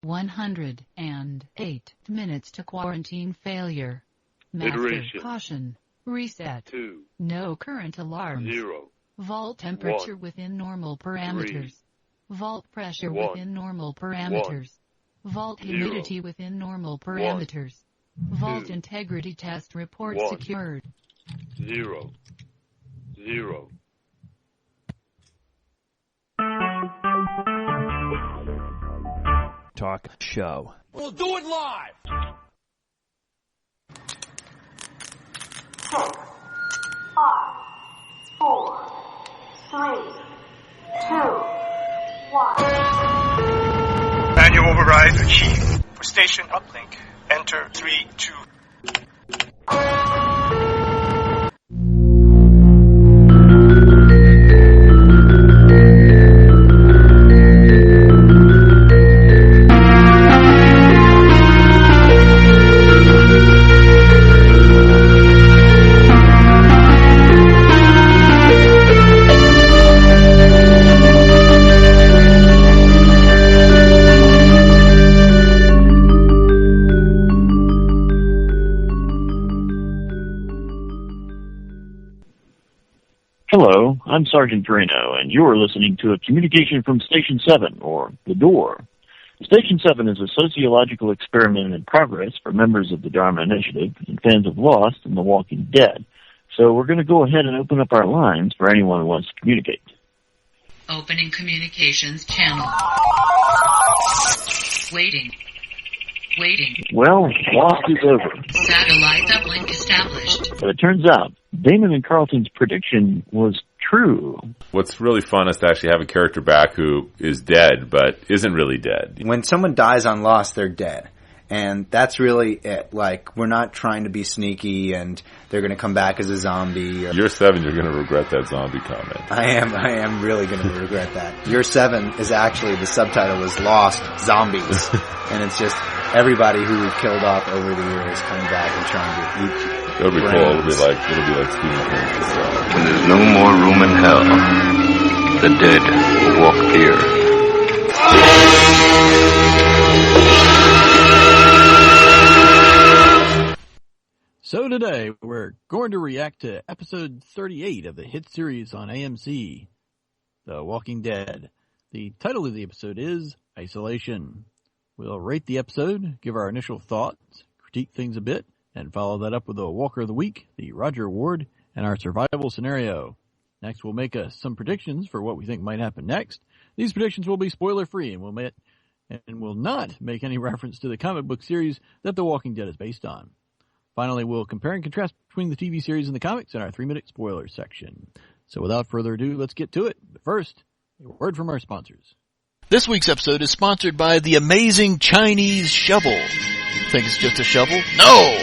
108 minutes to quarantine failure. Master Iteration. caution. Reset. 2. No current alarms. 0. Vault temperature 1. within normal parameters. 3. Vault pressure 1. within normal parameters. Vault 0. humidity within normal parameters. Vault 2. integrity test report 1. secured. 0. 0. Talk show. We'll do it live. 6, 5, 4, 3, 2, 1. Manual override achieved. For station uplink, enter 3, 2. Hello, I'm Sergeant Drano, and you're listening to a communication from Station 7, or The Door. Station 7 is a sociological experiment in progress for members of the Dharma Initiative and fans of Lost and The Walking Dead. So we're going to go ahead and open up our lines for anyone who wants to communicate. Opening communications channel. Waiting. Well, Lost is over. Satellite uplink established. But it turns out, Damon and Carlton's prediction was true. What's really fun is to actually have a character back who is dead, but isn't really dead. When someone dies on Lost, they're dead. And that's really it. Like, we're not trying to be sneaky and they're going to come back as a zombie. Year 7, you're going to regret that zombie comment. I am really going to regret that. Year 7 is actually, the subtitle is Lost Zombies. And it's just everybody who we've killed off over the years coming back and trying to eat It'll be cool. It'll be like Stephen King. When there's no more room in hell, the dead will walk here. So today, we're going to react to episode 38 of the hit series on AMC, The Walking Dead. The title of the episode is Isolation. We'll rate the episode, give our initial thoughts, critique things a bit, and follow that up with a Walker of the Week, the Roger Award, and our survival scenario. Next, we'll make some predictions for what we think might happen next. These predictions will be spoiler-free and will not make any reference to the comic book series that The Walking Dead is based on. Finally, we'll compare and contrast between the TV series and the comics in our 3-minute spoiler section. So without further ado, let's get to it. But first, a word from our sponsors. This week's episode is sponsored by the amazing Chinese shovel. Think it's just a shovel? No!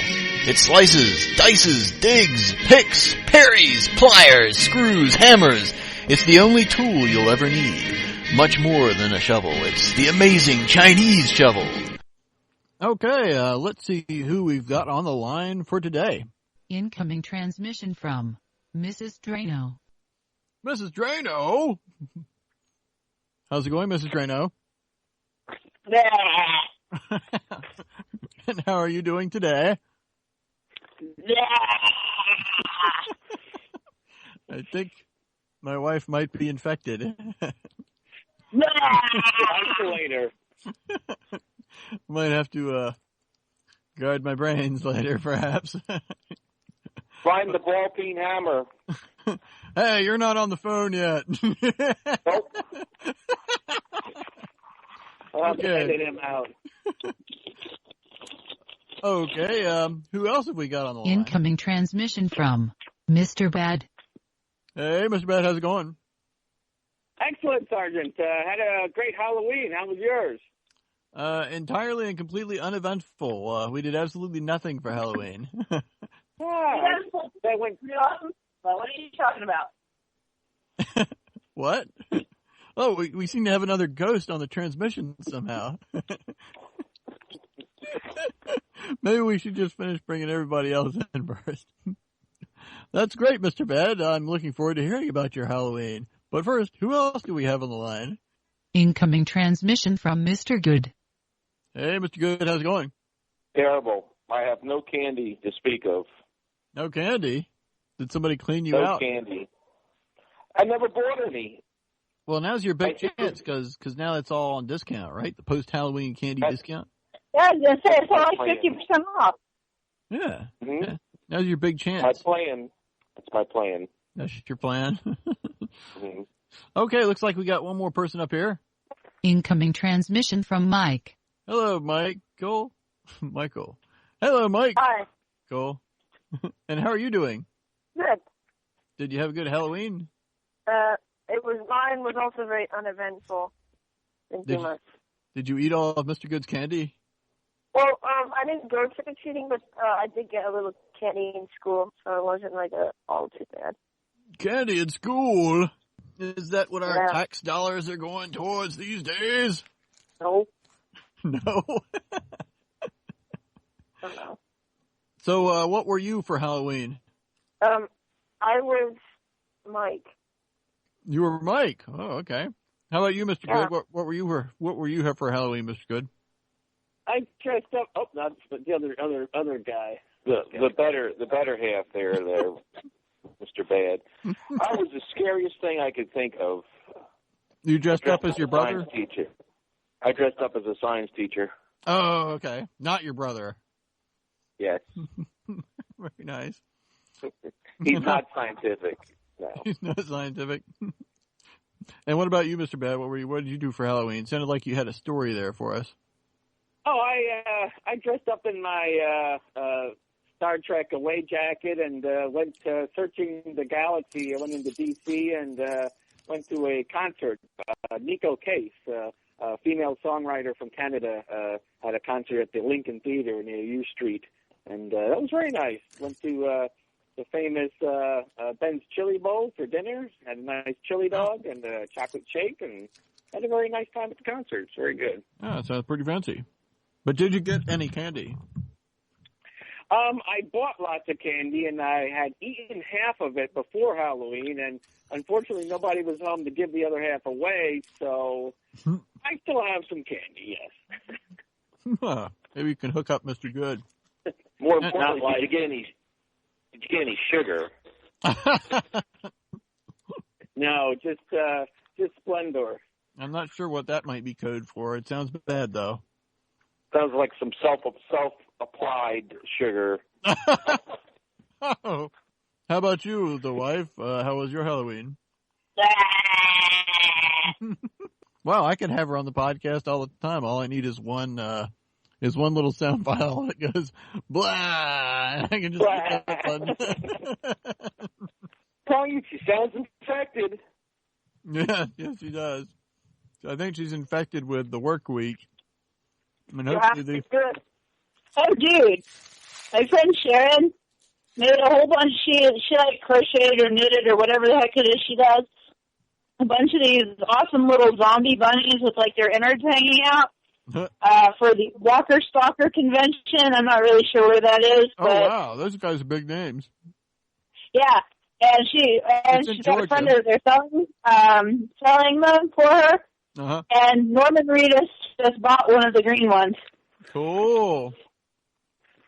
It slices, dices, digs, picks, parries, pliers, screws, hammers. It's the only tool you'll ever need. Much more than a shovel. It's the amazing Chinese shovel. Okay, let's see who we've got on the line for today. Incoming transmission from Mrs. Drano. Mrs. Drano? How's it going, Mrs. Drano? And how are you doing today? I think my wife might be infected. Later. Might have to guard my brains later, perhaps. Find the ball peen hammer. Hey, you're not on the phone yet. Nope. I'll have to Okay. edit him out. Okay, who else have we got on the line? Incoming transmission from Mr. Bad. Hey, Mr. Bad, how's it going? Excellent, Sergeant. Had a great Halloween. How was yours? Entirely and completely uneventful. We did absolutely nothing for Halloween. That went Well, what are you talking about? What? Oh, we seem to have another ghost on the transmission somehow. Maybe we should just finish bringing everybody else in first. That's great, Mr. Bad. I'm looking forward to hearing about your Halloween. But first, who else do we have on the line? Incoming transmission from Mr. Good. Hey, Mr. Good, how's it going? Terrible. I have no candy to speak of. No candy? Did somebody clean you No out? candy. I never bought any. Well, now's your big chance because now it's all on discount, right? The post-Halloween candy discount? Yeah, I was going to say, it's all like 50% off. Yeah. Mm-hmm. Yeah. Now's your big chance. My plan. That's my plan. That's your plan? Mm-hmm. Okay, looks like we got one more person up here. Incoming transmission from Mike. Hello, Michael. Michael. Hello, Mike. Hi. Cool. And how are you doing? Good. Did you have a good Halloween? Mine was also very uneventful. Didn't do much. Did you eat all of Mr. Good's candy? Well, I didn't go trick-or-treating, but I did get a little candy in school, so it wasn't like all too bad. Candy in school? Is that what our tax dollars are going towards these days? No. No? I don't know. So, what were you for Halloween? I was Mike. You were Mike. Oh, okay. How about you, Mr. Yeah. Good? What were you for Halloween, Mr. Good? I dressed up. Oh, not the other guy. The better half there, Mr. Bad. I was the scariest thing I could think of. You dressed up as your brother? Science teacher. I dressed up as a science teacher. Oh, okay. Not your brother. Yes. Very nice. He's not scientific. No. He's not scientific. And what about you, Mr. Bad? What did you do for Halloween? It sounded like you had a story there for us. Oh, I dressed up in my Star Trek away jacket and went searching the galaxy. I went into D.C. and went to a concert. Nico Case, a female songwriter from Canada, had a concert at the Lincoln Theater near U Street, and that was very nice. Went to the famous Ben's Chili Bowl for dinner. Had a nice chili dog and a chocolate shake, and had a very nice time at the concert. It's very good. Oh, that sounds pretty fancy. But did you get any candy? I bought lots of candy, and I had eaten half of it before Halloween, and unfortunately nobody was home to give the other half away, so I still have some candy, yes. Maybe you can hook up Mr. Good. More importantly, did you get any sugar? No, just Splendor. I'm not sure what that might be code for. It sounds bad, though. Sounds like some self-applied sugar. Oh. How about you, the wife? How was your Halloween? Well, I can have her on the podcast all the time. All I need is one little sound file that goes blah. And I can just hit that button. Telling you, she sounds infected. Yeah, yes, she does. I think she's infected with the work week. I mean, Good. Oh, dude. My friend Sharon made a whole bunch. She like crocheted or knitted or whatever the heck it is she does. A bunch of these awesome little zombie bunnies with like their innards hanging out for the Walker Stalker convention. I'm not really sure where that is. Oh, but wow. Those guys are big names. yeah. And she's got a friend that they're selling them for her. Uh-huh. And Norman Reedus just bought one of the green ones. Cool.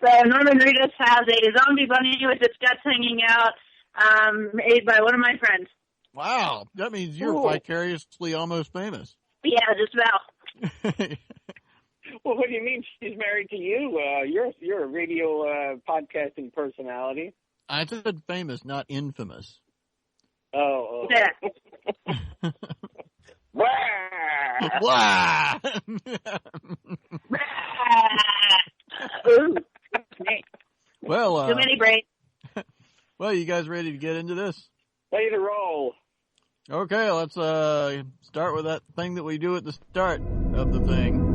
So Norman Reedus has a zombie bunny with its guts hanging out, made by one of my friends. Wow. That means you're vicariously almost famous. Yeah, just about. Well, what do you mean she's married to you? You're a radio podcasting personality. I said famous, not infamous. Oh. Yeah. Blah! Well, too many brains. Well, you guys ready to get into this? Ready to roll. Okay, let's start with that thing that we do at the start of the thing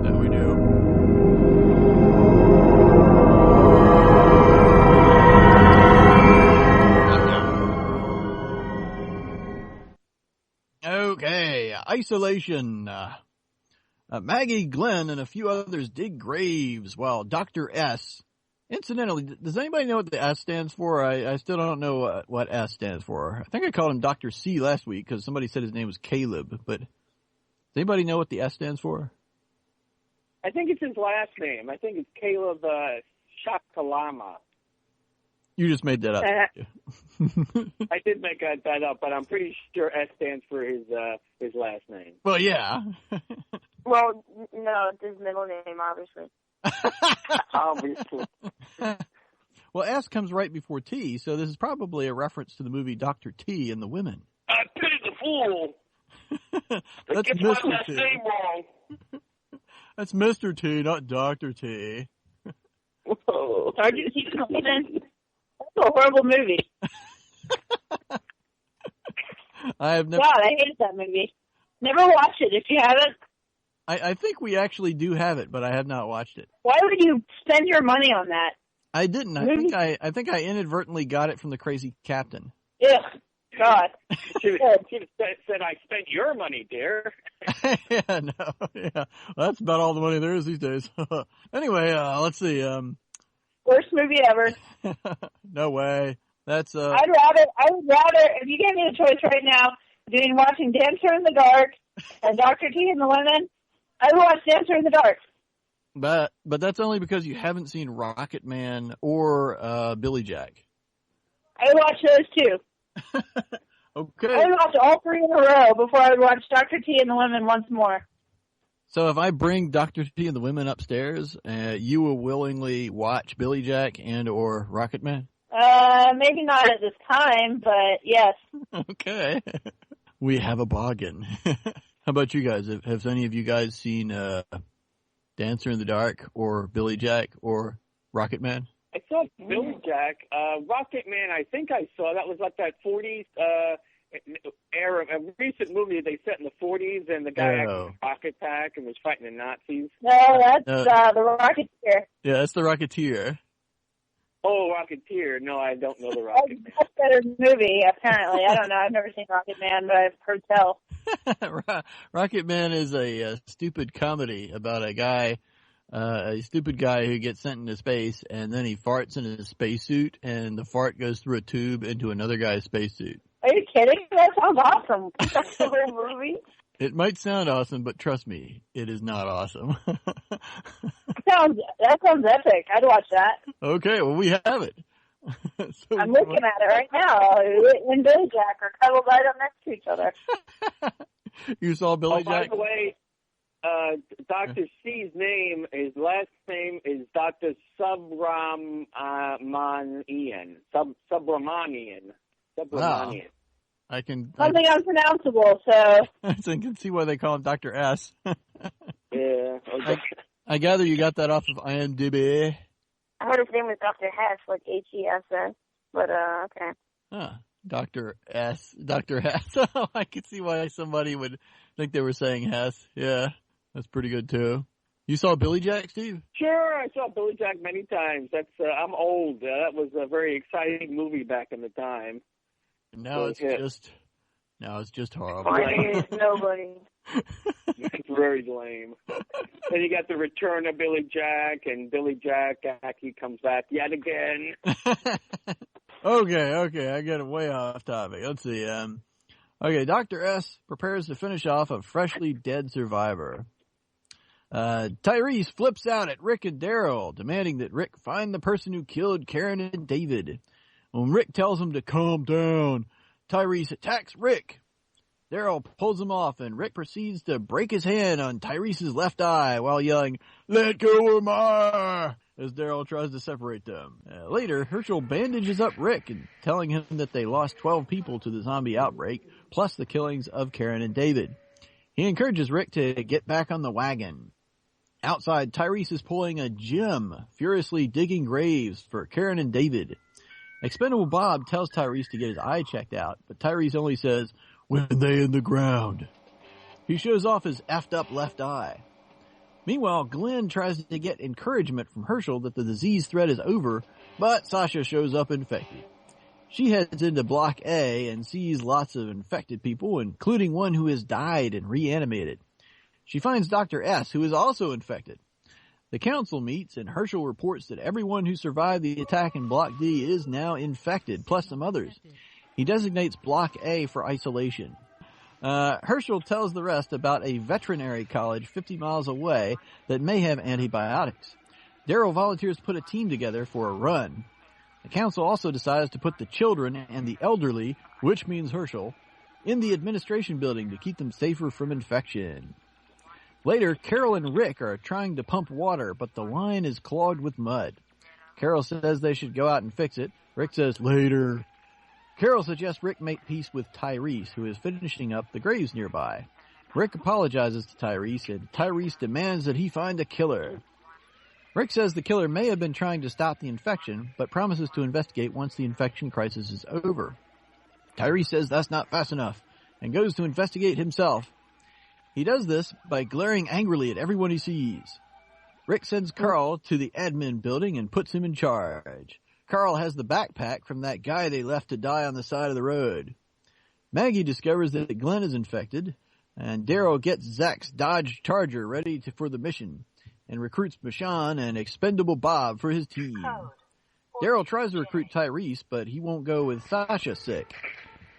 that we do. Okay, isolation. Maggie, Glenn, and a few others dig graves while Dr. S. Incidentally, does anybody know what the S stands for? I still don't know what S stands for. I think I called him Dr. C last week because somebody said his name was Caleb, but does anybody know what the S stands for? I think it's his last name. I think it's Caleb Shakalama. You just made that up. I did make that up, but I'm pretty sure S stands for his last name. Well, yeah. Well, no, it's his middle name, obviously. Obviously. Well, S comes right before T, so this is probably a reference to the movie Dr. T and the Women. I pity the fool. That's Gets my Mr. last T. name wrong. That's Mr. T, not Dr. T. Whoa. Sergeant T. That's a horrible movie. I have never. God, I hated that movie. Never watch it if you haven't. I think we actually do have it, but I have not watched it. Why would you spend your money on that? I didn't. I think I inadvertently got it from the Crazy Captain. Ugh, God. Should have said I spent your money, dear. Yeah, no, yeah. Well, that's about all the money there is these days. Anyway, let's see. Worst movie ever. No way. That's I would rather, if you gave me the choice right now between watching Dancer in the Dark and Dr. T and the Women, I would watch Dancer in the Dark. But that's only because you haven't seen Rocket Man or Billy Jack. I would watch those two. Okay. I would watch all three in a row before I would watch Dr. T and the Women once more. So if I bring Dr. T and the Women upstairs, you will willingly watch Billy Jack and or Rocket Man? Maybe not at this time, but yes. Okay. We have a bargain. How about you guys? Have any of you guys seen Dancer in the Dark or Billy Jack or Rocket Man? I saw Billy Jack. Rocket Man, I think I saw. That was like that 40s era, a recent movie they set in the 40s, and the guy had a rocket pack and was fighting the Nazis. No, that's the Rocketeer. Yeah, that's the Rocketeer. Oh, Rocketeer. No, I don't know the Rocket Man. That's a better movie, apparently. I don't know. I've never seen Rocket Man, but I've heard tell. Rocket Man is a stupid comedy about a stupid guy who gets sent into space, and then he farts in his spacesuit, and the fart goes through a tube into another guy's spacesuit. Are you kidding? That sounds awesome. That's the whole movie. It might sound awesome, but trust me, it is not awesome. That sounds epic. I'd watch that. Okay, well, we have it. So I'm looking at it right now. And Billy Jack are cuddled right up next to each other. You saw Billy Jack? By the way, Dr. C's name, his last name is Dr. Subramanian. Subramanian. Wow. Something unpronounceable, so. I can see why they call him Dr. S. Yeah. Okay. I gather you got that off of IMDb. I heard his name was Dr. Hess, like Hess, but okay. Huh. Dr. S. Dr. Hess. I could see why somebody would think they were saying Hess. Yeah, that's pretty good too. You saw Billy Jack, Steve? Sure, I saw Billy Jack many times. I'm old. That was a very exciting movie back in the time. Now it's just horrible. Nobody. It's very lame. Then you got the return of Billy Jack, and Billy Jack, he comes back yet again. Okay, I get it way off topic. Let's see. Okay, Dr. S prepares to finish off a freshly dead survivor. Tyrese flips out at Rick and Daryl, demanding that Rick find the person who killed Karen and David. When Rick tells him to calm down, Tyrese attacks Rick. Daryl pulls him off, and Rick proceeds to break his hand on Tyrese's left eye while yelling, "Let go of my!" as Daryl tries to separate them. Later, Herschel bandages up Rick and telling him that they lost 12 people to the zombie outbreak, plus the killings of Karen and David. He encourages Rick to get back on the wagon. Outside, Tyrese is pulling a Jim, furiously digging graves for Karen and David. Expendable Bob tells Tyrese to get his eye checked out, but Tyrese only says, "When they in the ground." He shows off his effed up left eye. Meanwhile, Glenn tries to get encouragement from Herschel that the disease threat is over, but Sasha shows up infected. She heads into Block A and sees lots of infected people, including one who has died and reanimated. She finds Dr. S, who is also infected. The council meets, and Herschel reports that everyone who survived the attack in Block D is now infected, plus some others. He designates Block A for isolation. Herschel tells the rest about a veterinary college 50 miles away that may have antibiotics. Daryl volunteers to put a team together for a run. The council also decides to put the children and the elderly, which means Herschel, in the administration building to keep them safer from infection. Later, Carol and Rick are trying to pump water, but the line is clogged with mud. Carol says they should go out and fix it. Rick says, later. Carol suggests Rick make peace with Tyrese, who is finishing up the graves nearby. Rick apologizes to Tyrese, and Tyrese demands that he find a killer. Rick says the killer may have been trying to stop the infection, but promises to investigate once the infection crisis is over. Tyrese says that's not fast enough, and goes to investigate himself. He does this by glaring angrily at everyone he sees. Rick sends Carl to the admin building and puts him in charge. Carl has the backpack from that guy they left to die on the side of the road. Maggie discovers that Glenn is infected, and Daryl gets Zach's Dodge Charger ready for the mission, and recruits Michonne and Expendable Bob for his team. Daryl tries to recruit Tyrese, but he won't go with Sasha sick.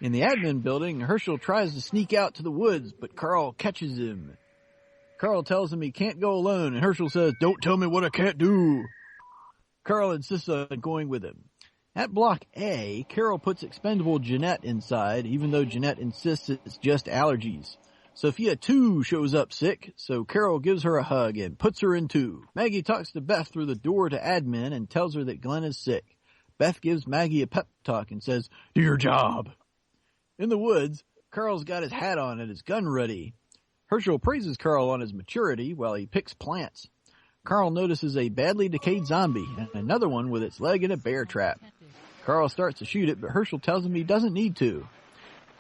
In the admin building, Herschel tries to sneak out to the woods, but Carl catches him. Carl tells him he can't go alone, and Herschel says, "Don't tell me what I can't do." Carl insists on going with him. At Block A, Carol puts Expendable Jeanette inside, even though Jeanette insists it's just allergies. Sophia, too, shows up sick, so Carol gives her a hug and puts her in too. Maggie talks to Beth through the door to admin and tells her that Glenn is sick. Beth gives Maggie a pep talk and says, "Do your job." In the woods, Carl's got his hat on and his gun ready. Herschel praises Carl on his maturity while he picks plants. Carl notices a badly decayed zombie and another one with its leg in a bear trap. Carl starts to shoot it, but Herschel tells him he doesn't need to.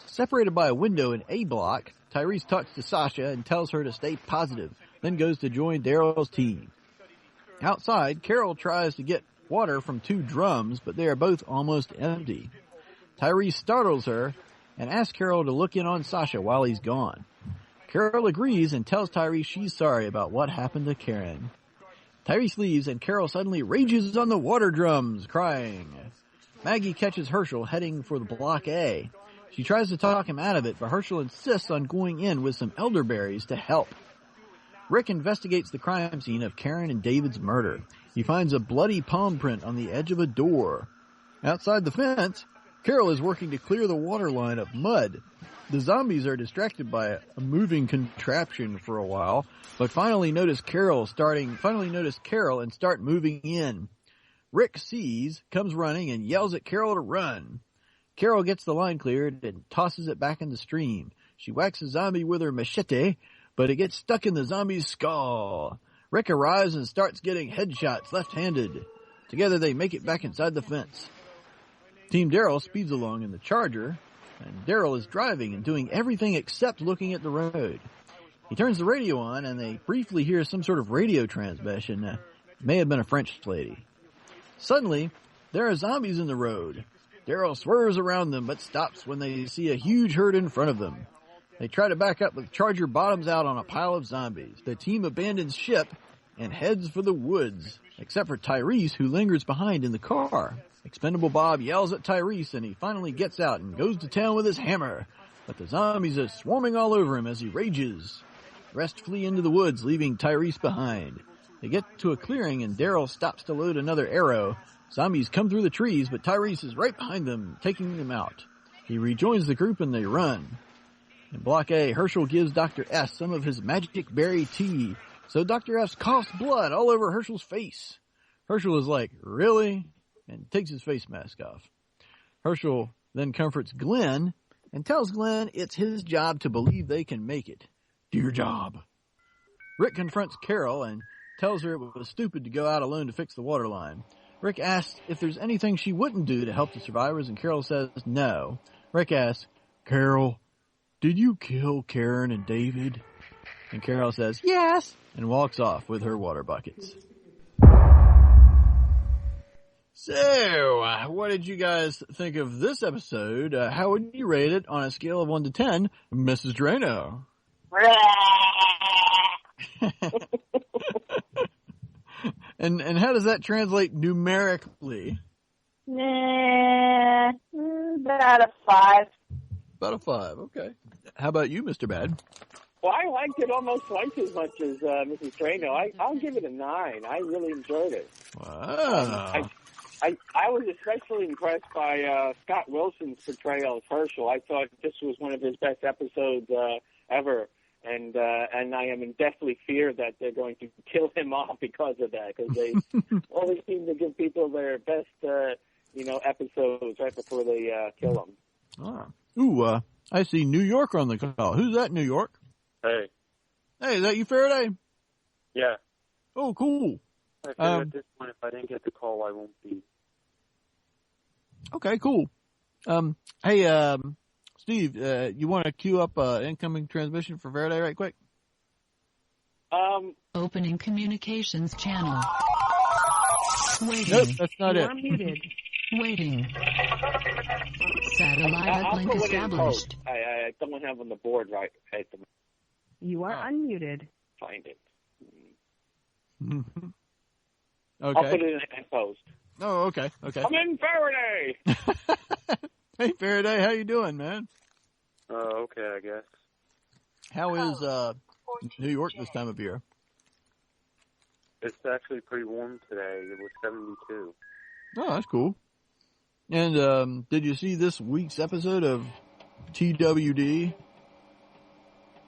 Separated by a window in A block, Tyrese talks to Sasha and tells her to stay positive, then goes to join Daryl's team. Outside, Carol tries to get water from 2 drums, but they are both almost empty. Tyrese startles her and asks Carol to look in on Sasha while he's gone. Carol agrees and tells Tyrese she's sorry about what happened to Karen. Tyrese leaves and Carol suddenly rages on the water drums, crying. Maggie catches Herschel heading for the Block A. She tries to talk him out of it, but Herschel insists on going in with some elderberries to help. Rick investigates the crime scene of Karen and David's murder. He finds a bloody palm print on the edge of a door. Outside the fence, Carol is working to clear the water line of mud. The zombies are distracted by a moving contraption for a while, but finally notice Carol and start moving in. Rick sees, comes running, and yells at Carol to run. Carol gets the line cleared and tosses it back in the stream. She whacks a zombie with her machete, but it gets stuck in the zombie's skull. Rick arrives and starts getting headshots left-handed. Together they make it back inside the fence. Team Daryl speeds along in the Charger, and Daryl is driving and doing everything except looking at the road. He turns the radio on, and they briefly hear some sort of radio transmission. It may have been a French lady. Suddenly, there are zombies in the road. Daryl swerves around them, but stops when they see a huge herd in front of them. They try to back up, but the Charger bottoms out on a pile of zombies. The team abandons ship and heads for the woods, except for Tyrese, who lingers behind in the car. Expendable Bob yells at Tyrese, and he finally gets out and goes to town with his hammer. But the zombies are swarming all over him as he rages. The rest flee into the woods, leaving Tyrese behind. They get to a clearing, and Daryl stops to load another arrow. Zombies come through the trees, but Tyrese is right behind them, taking them out. He rejoins the group, and they run. In Block A, Herschel gives Dr. S some of his magic berry tea, so Dr. S coughs blood all over Herschel's face. Herschel is like, "Really?" and takes his face mask off. Herschel then comforts Glenn and tells Glenn it's his job to believe they can make it. Do your job. Rick confronts Carol and tells her it was stupid to go out alone to fix the water line. Rick asks if there's anything she wouldn't do to help the survivors, and Carol says no. Rick asks, "Carol, did you kill Karen and David?" And Carol says, "Yes," and walks off with her water buckets. So, what did you guys think of this episode? How would you rate it on a scale of 1 to 10, Mrs. Drano? And how does that translate numerically? About a 5. About a 5, okay. How about you, Mr. Bad? Well, I liked it almost twice as much as Mrs. Drano. I'll give it a 9. I really enjoyed it. Wow. I was especially impressed by Scott Wilson's portrayal of Herschel. I thought this was one of his best episodes ever, and I am in deathly fear that they're going to kill him off because of that, because they always seem to give people their best, episodes right before they kill them. Ah. Ooh, I see New York on the call. Who's that, New York? Hey. Hey, is that you, Faraday? Yeah. Oh, cool. I figured at this point, if I didn't get the call, I won't be. Okay, cool. Hey, Steve, you want to queue up incoming transmission for Faraday right quick? Opening communications channel. Waiting. Nope, that's not you it. Are muted. Waiting. Satellite uplink established. I don't have on the board right at the moment. You are unmuted. Find it. Okay. I'll put it in post. Oh, okay. Come in, Faraday! Hey, Faraday, how you doing, man? Okay, I guess. How is New York this time of year? It's actually pretty warm today. It was 72. Oh, that's cool. And did you see this week's episode of TWD?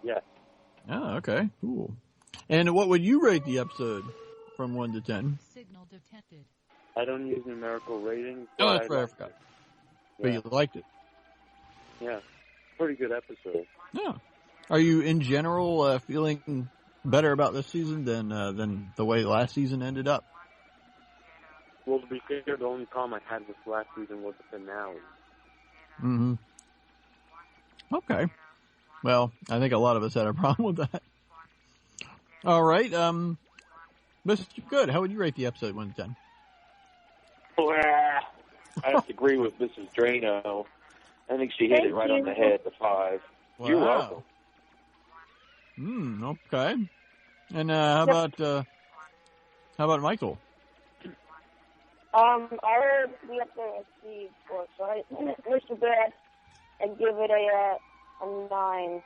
Yes. Oh, okay. Cool. And what would you rate the episode from 1 to 10? Signal detected. I don't use numerical ratings. Oh, that's right. I forgot. But Yeah. you liked it. Yeah. Pretty good episode. Yeah. Are you, in general, feeling better about this season than the way last season ended up? Well, to be fair, the only problem I had with last season was the finale. Mm-hmm. Okay. Well, I think a lot of us had a problem with that. All right. Mr. Good, how would you rate the episode 1 to 10? Well, I have to agree with Mrs. Drano. I think she hit it right on the head, the 5. Wow. You're welcome. Okay. And how about Michael? I heard the episode of Steve before, so Mr. Bad, I'd give it a 9.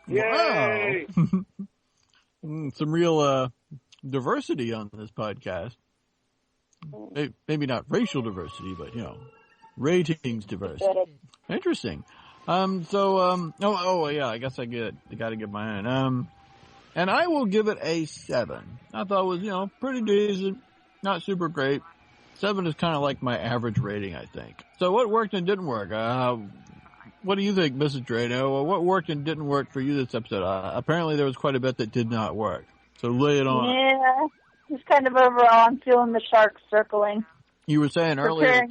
Yay! Wow. Some real diversity on this podcast. Maybe not racial diversity, but, ratings diversity. Interesting. Yeah, I guess I got to give my own. And I will give it a 7. I thought it was, pretty decent, not super great. 7 is kind of like my average rating, I think. So what worked and didn't work? What do you think, Mrs. Drano? What worked and didn't work for you this episode? Apparently there was quite a bit that did not work. So lay it on. Yeah, just kind of overall, I'm feeling the sharks circling. You were saying earlier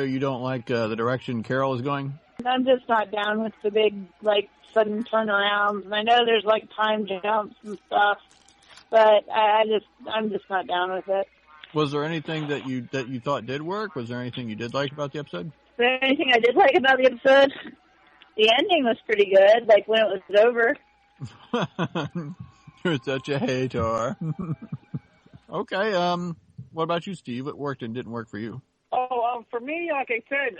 you don't like the direction Carol is going? I'm just not down with the big, sudden turnarounds. I know there's, time jumps and stuff, but I'm just not down with it. Was there anything that you thought did work? Was there anything you did like about the episode? Is there anything I did like about the episode? The ending was pretty good, when it was over. You're such a hater. Okay, what about you, Steve? What worked and didn't work for you? For me, like I said,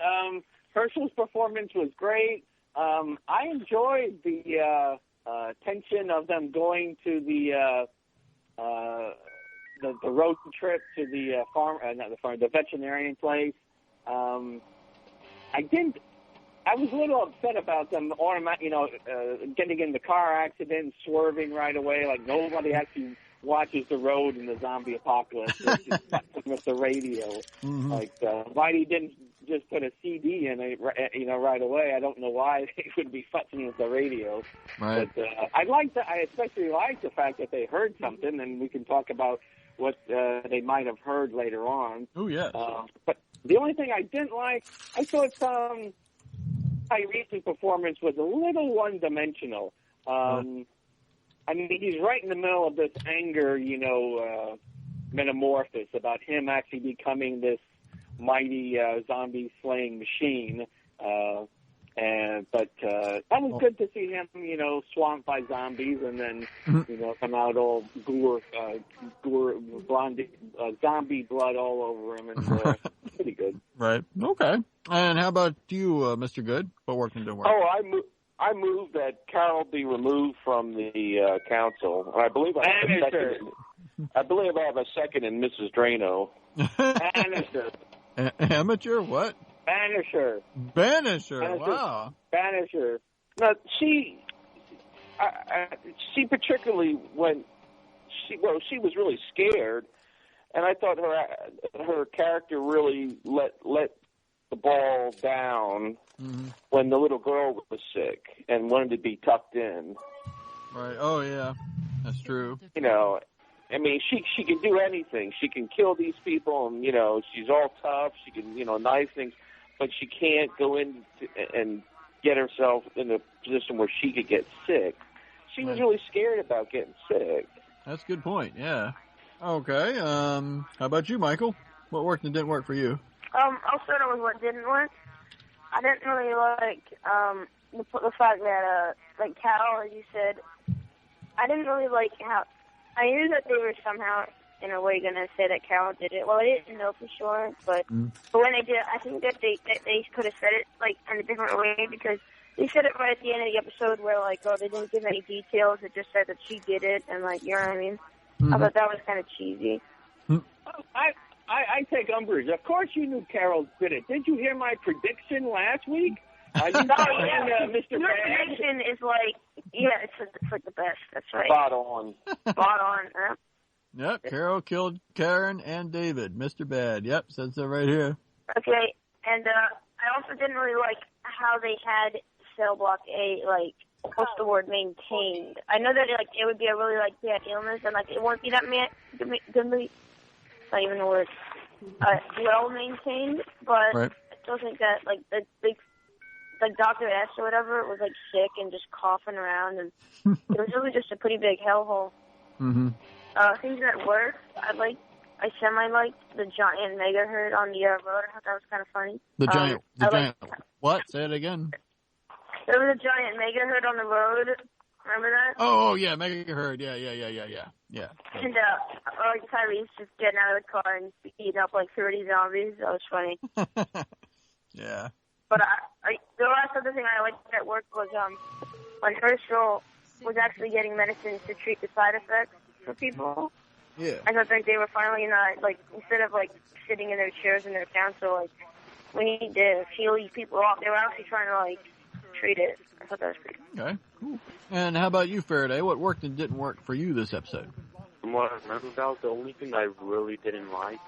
Herschel's performance was great. I enjoyed the tension of them going to the road trip to the the veterinarian place. I was a little upset about them, getting in the car accident, swerving right away. Like nobody actually watches the road in the zombie apocalypse. Just with the radio. Mm-hmm. Why he didn't just put a CD in it, right away? I don't know why they would be futzing with the radio. Right. But I especially liked the fact that they heard something, and we can talk about what they might have heard later on. Oh, yes. But the only thing I didn't like, I thought Tyrese's performance was a little one-dimensional. He's right in the middle of this anger, metamorphosis about him actually becoming this mighty zombie-slaying machine. But that was good to see him, swamped by zombies and then, come out all zombie blood all over him, and pretty good. Right. Okay. And how about you, Mr. Good? What worked and didn't work? I move that Carol be removed from the council. And I believe I have a second. I believe I have a second in Mrs. Drano. Banisher. Amateur? What? Banisher. Wow. Banisher. Now, she particularly she was really scared, and I thought her character really let the ball down when the little girl was sick and wanted to be tucked in. Right. Oh yeah, that's true. You know, I mean, she can do anything. She can kill these people, and you know, she's all tough. She can, you know, nice things, but she can't go in and get herself in a position where she could get sick. She was really scared about getting sick. That's a good point. Yeah. Okay. How about you, Michael? What worked and didn't work for you? I'll start with what didn't work. I didn't really like the fact that like Cal, as you said, I didn't really like how I knew that they were somehow in a way going to say that Cal did it. Well, I didn't know for sure, but when they did, I think that they could have said it like in a different way, because they said it right at the end of the episode where like, oh, they didn't give any details. It just said that she did it, and like, you know what I mean? I thought that was kind of cheesy. I take umbrage. Of course you knew Carol did it. Did you hear my prediction last week? Mr. Your Bad? prediction is like, it's like the best. That's right. Spot on. Spot on. Yep, Carol killed Karen and David. Mr. Bad. Yep, says that right here. Okay, and I also didn't really like how they had Cell Block A, like, what's the word, maintained. I know that it would be a really like bad illness, and like it won't be that goodly. Not even a word. Well maintained, but I still think that like the big, like Dr. S or whatever was like sick and just coughing around, and it was really just a pretty big hellhole. Things that worked, I semi-liked the giant mega herd on the road. I thought that was kind of funny. The giant. What? Say it again. There was a giant mega herd on the road. Remember that? Oh yeah, mega herd. Yeah. And like Tyrese just getting out of the car and beating up like 30 zombies. That was funny. Yeah. But the last other thing I liked that worked was when Herschel was actually getting medicines to treat the side effects for people. Yeah. I thought like they were finally not like, instead of like sitting in their chairs in their council, like we need to heal these people off. They were actually trying to like treat it. I thought that was pretty cool. Okay, cool. And how about you, Faraday? What worked and didn't work for you this episode? From what I remember about, the only thing I really didn't like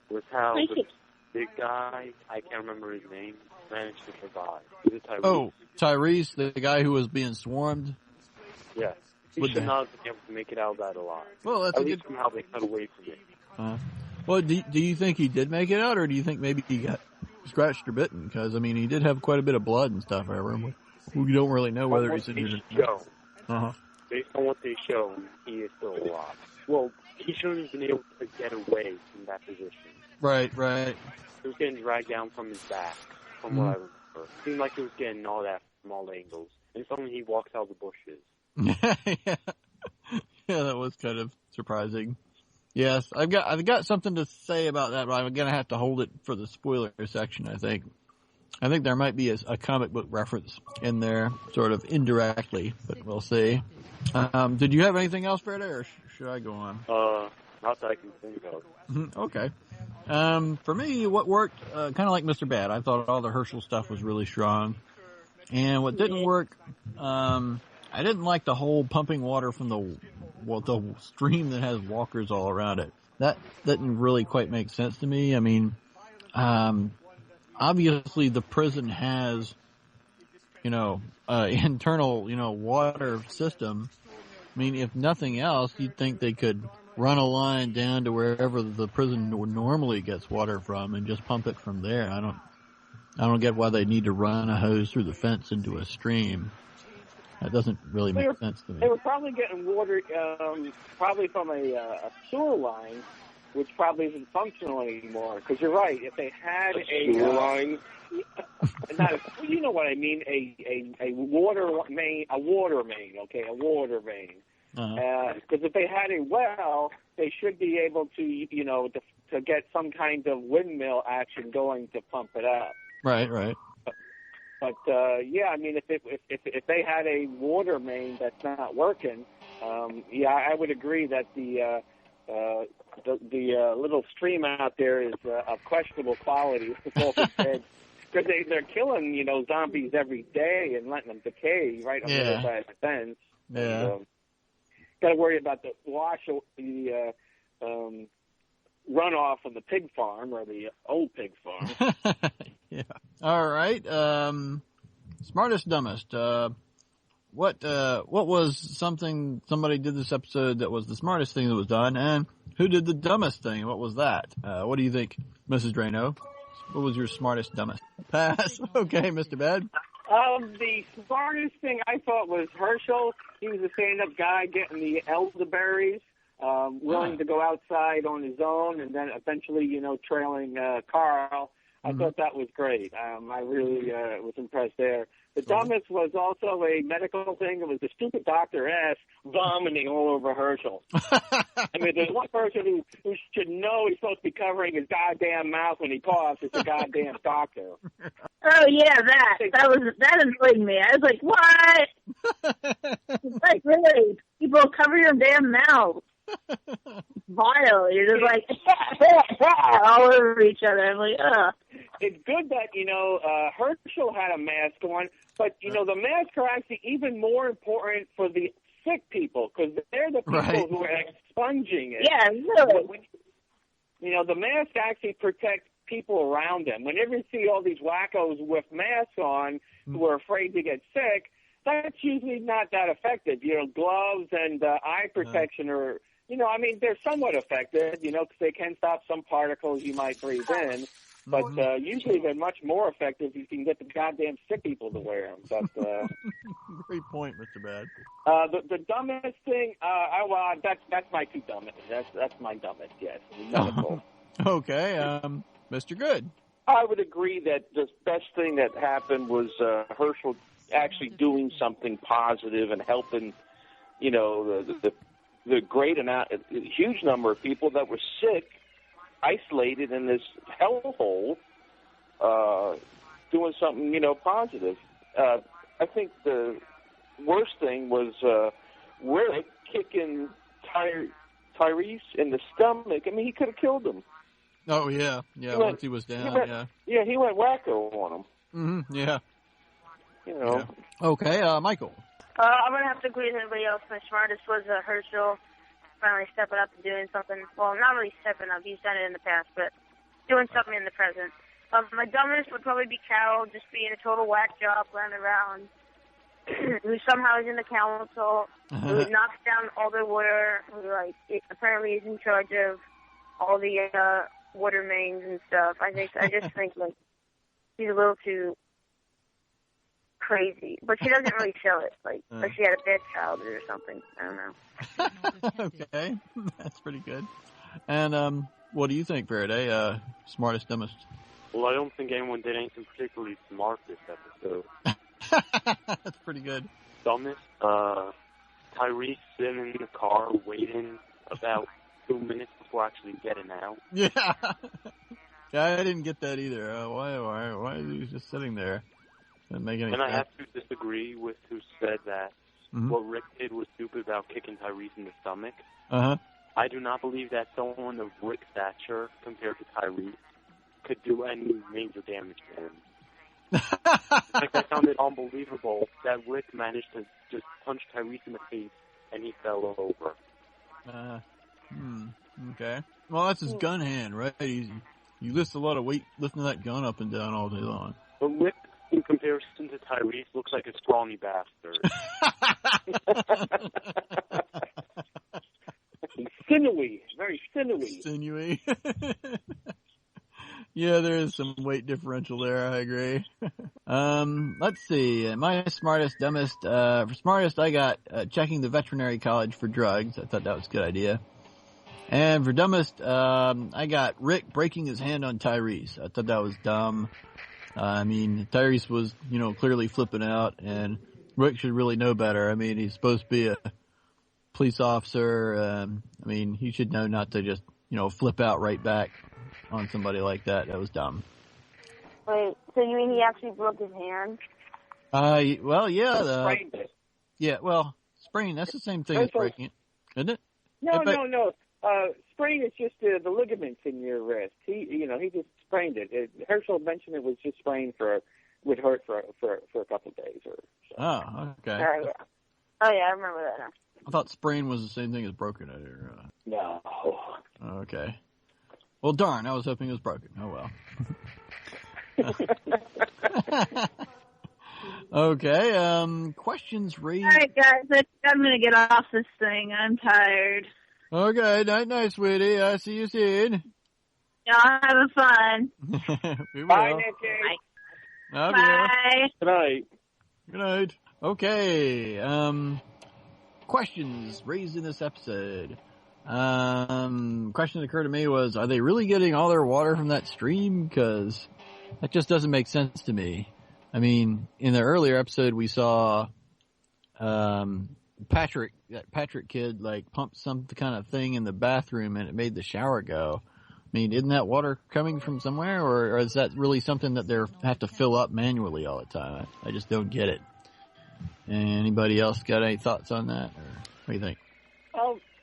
was how the big guy, I can't remember his name, managed to survive. Was it Tyrese? Oh, Tyrese, the guy who was being swarmed? Yeah. He should not have been able to make it out of that alive. Well, that's At least somehow they cut away from it. Well, do you think he did make it out, or do you think maybe he got scratched or bitten? Because, I mean, he did have quite a bit of blood and stuff, I remember. We don't really know whether he's injured or not. Based on what they show, he is still alive. Well, he shouldn't have been able to get away from that position. Right. He was getting dragged down from his back, from what I remember. It seemed like he was getting all that from all angles. And suddenly he walks out of the bushes. Yeah, that was kind of surprising. Yes, I've got something to say about that, but I'm going to have to hold it for the spoiler section, I think. I think there might be a comic book reference in there, sort of indirectly, but we'll see. Did you have anything else, Faraday, or should I go on? Not that I can think of. Okay. For me, what worked, kind of like Mr. Bad, I thought all the Herschel stuff was really strong. And what didn't work, I didn't like the whole pumping water from the stream that has walkers all around it. That didn't really quite make sense to me. I mean, obviously the prison has, internal, water system. I mean, if nothing else, you'd think they could run a line down to wherever the prison normally gets water from and just pump it from there. I don't get why they need to run a hose through the fence into a stream. That doesn't really make sense to me. They were probably getting water, probably from a sewer line, which probably isn't functional anymore. Because you're right, if they had a sewer line, you know what I mean, a water main, a water main. Because if they had a well, they should be able to, to get some kind of windmill action going to pump it up. Right. But yeah, I mean, if they had a water main that's not working, yeah, I would agree that the little stream out there is of questionable quality. Because they're killing, zombies every day and letting them decay right under the fence. Yeah. Got to worry about the runoff from the pig farm or the old pig farm. Yeah. All right. Smartest, dumbest. What was something somebody did this episode that was the smartest thing that was done, and who did the dumbest thing? What was that? What do you think, Mrs. Drano? What was your smartest, dumbest? Pass. Okay, Mr. Bad. The smartest thing I thought was Herschel. He was a stand-up guy getting the elderberries, willing to go outside on his own, and then eventually, trailing Carl. I thought that was great. I really was impressed there. The dumbest was also a medical thing. It was the stupid Dr. S vomiting all over Herschel. I mean, there's one person who should know he's supposed to be covering his goddamn mouth when he coughs. It's the goddamn doctor. Oh yeah, that annoyed me. I was like, what? Like, really? People cover your damn mouth. Vile. You're just like all over each other. I'm like, ugh. It's good that, Herschel had a mask on, but, the masks are actually even more important for the sick people, because they're the people who are expunging it. Yeah, really. The mask actually protects people around them. Whenever you see all these wackos with masks on who are afraid to get sick, that's usually not that effective. Gloves and eye protection are, they're somewhat effective, because they can stop some particles you might breathe in. But usually they're much more effective if you can get the goddamn sick people to wear them. But great point, Mr. Bad. The dumbest thing, that's my two dumbest. That's my dumbest. Yes, Okay, Mr. Good. I would agree that the best thing that happened was Herschel actually doing something positive and helping, the great amount, a huge number of people that were sick, isolated in this hellhole, doing something, positive. I think the worst thing was Rick kicking Tyrese in the stomach. I mean, he could have killed him. Oh, yeah. Yeah, once he was down, he went wacko on him. Mm-hmm, yeah. Yeah. Okay, Michael. I'm going to have to agree with everybody else. My smartest was Herschel. Finally stepping up and doing something. Well, not really stepping up. He's done it in the past, but doing something in the present. My dumbest would probably be Carol, just being a total whack job running around. Who somehow is in the council, who knocks down all the water, who apparently is in charge of all the water mains and stuff. I just think she's a little too crazy, but she doesn't really show it. Like she had a bad childhood or something. I don't know. Okay, that's pretty good. And what do you think, Faraday? Smartest, dumbest? Well, I don't think anyone did anything particularly smart this episode. That's pretty good. Dumbest? Tyrese sitting in the car waiting about 2 minutes before actually getting out. Yeah. I didn't get that either. Why is he just sitting there? Doesn't make any sense. I have to disagree with who said that what Rick did was stupid about kicking Tyrese in the stomach. I do not believe that someone of Rick's stature compared to Tyrese could do any major damage to him. I found it unbelievable that Rick managed to just punch Tyrese in the face and he fell over. Okay. Well, that's his gun hand, right? You lift a lot of weight lifting that gun up and down all day long. But Rick, in comparison to Tyrese, looks like a scrawny bastard. Sinewy. Very sinewy. Sinewy. Yeah, there is some weight differential there, I agree. Let's see. My smartest, dumbest. For smartest, I got checking the veterinary college for drugs. I thought that was a good idea. And for dumbest, I got Rick breaking his hand on Tyrese. I thought that was dumb. I mean, Tyrese was, clearly flipping out, and Rick should really know better. I mean, he's supposed to be a police officer. I mean, he should know not to just, flip out right back on somebody like that. That was dumb. Wait, so you mean he actually broke his hand? Well, yeah. Sprained it. Yeah, well, sprain, that's the same thing as breaking it, isn't it? No. Sprain is just the ligaments in your wrist. He just sprained it. Herschel mentioned it was just sprained would hurt for a couple of days or so. Oh, okay. Oh yeah, I remember that now. I thought sprain was the same thing as broken. No. Okay. Well, darn, I was hoping it was broken. Oh, well. Okay, questions raised. All right, guys, I'm going to get off this thing. I'm tired. Okay, night, sweetie. I see you soon. Y'all having fun. We will. Bye, Nikki. Bye. Good night. Good night. Okay, questions raised in this episode. Question that occurred to me was, are they really getting all their water from that stream? Because that just doesn't make sense to me. I mean, in the earlier episode, we saw that Patrick kid like pump some kind of thing in the bathroom and it made the shower go. I mean, isn't that water coming from somewhere, or is that really something that they have to fill up manually all the time? I just don't get it. Anybody else got any thoughts on that, or what do you think?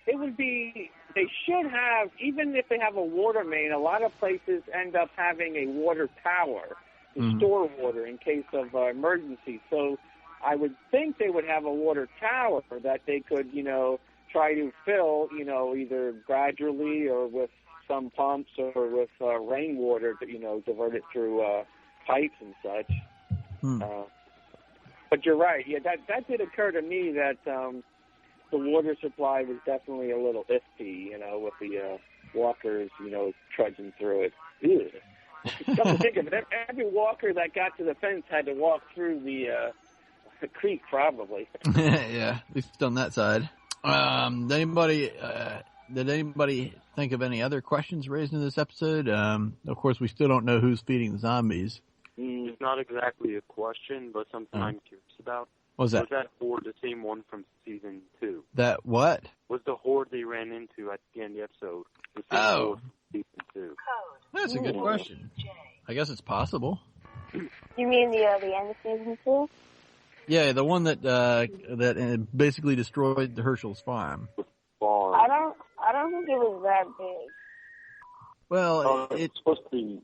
It would be. They should have, even if they have a water main. A lot of places end up having a water tower to store water in case of emergency. So I would think they would have a water tower that they could, try to fill, either gradually or with some pumps or with rainwater to, divert it through pipes and such. But you're right. Yeah, that did occur to me that the water supply was definitely a little iffy, with the walkers, trudging through it. Ew. Come to think of it, every walker that got to the fence had to walk through the creek, probably. Yeah, at least on that side. Did anybody think of any other questions raised in this episode? Of course, we still don't know who's feeding the zombies. It's not exactly a question, but something I'm curious about. What was that? Was that horde the same one from season 2? That what? Was the horde they ran into at the end of the episode the same horde from season 2? That's a good question. I guess it's possible. You mean the end of season 2? Yeah, the one that basically destroyed Herschel's farm. I don't think it was that big. Well, it's supposed to be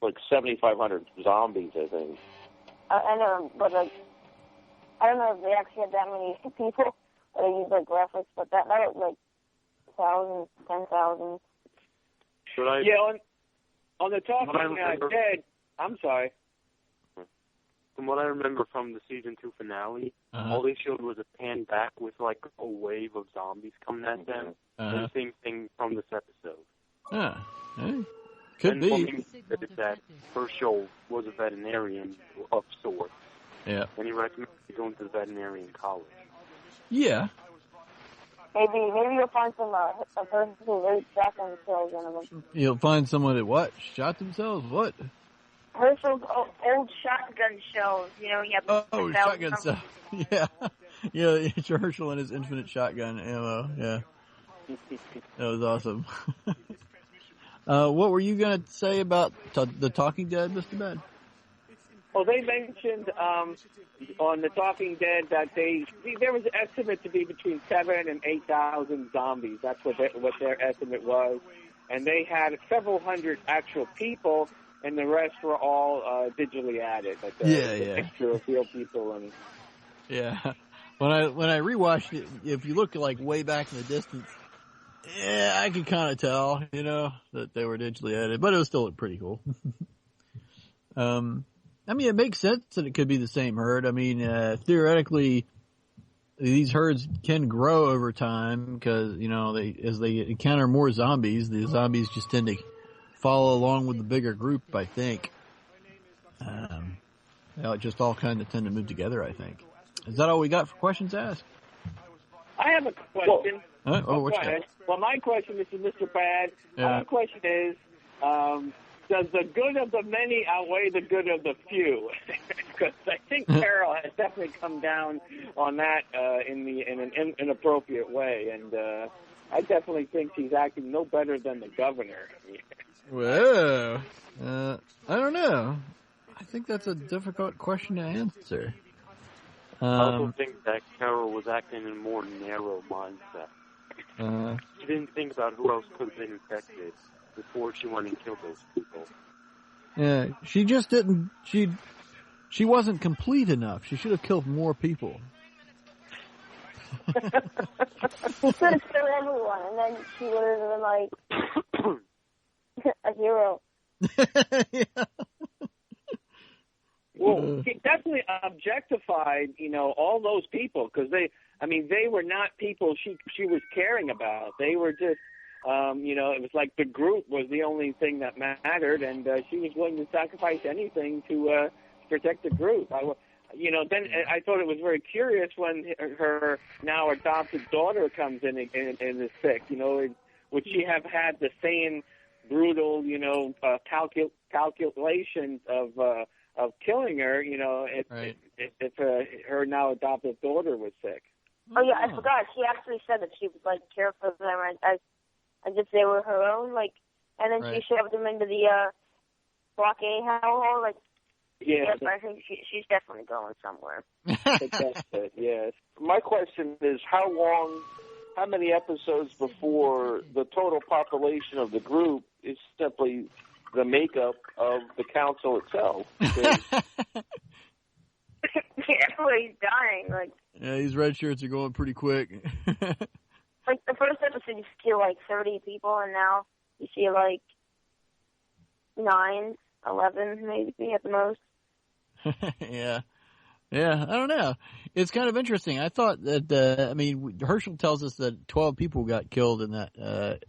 like 7,500 zombies, I think. I know, but I don't know if they actually had that many people. Or they used graphics, but that was like thousands, 10,000. Yeah, on the Talking Dead. I'm sorry. From what I remember from the season 2 finale, all they showed was a pan back with like a wave of zombies coming at them. And the same thing from this episode. Could be. That Herschel was a veterinarian of sorts. Yeah. And he recommended going to the veterinarian college. Yeah. Maybe you'll find some a person who ate shotgun shells in them. You'll find someone that what? Shot themselves? What? Herschel's old shotgun shells. He had shotgun shells. Yeah. Yeah, it's Herschel and his infinite shotgun ammo. Yeah. That was awesome. What were you going to say about the Talking Dead, Mr. Ben? Well, they mentioned on the Talking Dead that there was an estimate to be between 7,000 and 8,000 zombies. That's what their estimate was, and they had several hundred actual people, and the rest were all digitally added. Like the picture of real people and. Yeah, when I rewatched it, if you look like way back in the distance, I could kind of tell, that they were digitally added, but it was still pretty cool. I mean, it makes sense that it could be the same herd. I mean, theoretically, these herds can grow over time because, as they encounter more zombies, the zombies just tend to follow along with the bigger group, I think. It just all kind of tend to move together, I think. Is that all we got for questions asked? I have a question. What you got? Well, my question, this is Mr. Bad. Yeah. My question is, does the good of the many outweigh the good of the few? Because I think Carol has definitely come down on that in an inappropriate way, and I definitely think she's acting no better than the governor. Well, I don't know. I think that's a difficult question to answer. I also think that Carol was acting in a more narrow mindset. She didn't think about who else could have been infected before she went and killed those people. Yeah, she just didn't. She wasn't complete enough. She should have killed more people. She could have killed everyone, and then she would have been like a hero. Yeah. Well, she definitely objectified, all those people, because they were not people she was caring about. They were just, it was like the group was the only thing that mattered, and she was willing to sacrifice anything to protect the group. Then I thought it was very curious when her now adopted daughter comes in and is sick. Would she have had the same brutal, calculations of killing her, if her now adopted daughter was sick? Oh yeah, I forgot. She actually said that she would care for them as if they were her own. And then she shoved them into the Block A hellhole. Yeah, I think she's definitely going somewhere. That's it. Yes. My question is, how many episodes before the total population of the group is simply the makeup of the council itself? Everybody's dying. Yeah, these red shirts are going pretty quick. The first episode you see 30 people, and now you see 9, 11 maybe at the most. Yeah, I don't know. It's kind of interesting. I thought that, Herschel tells us that 12 people got killed in that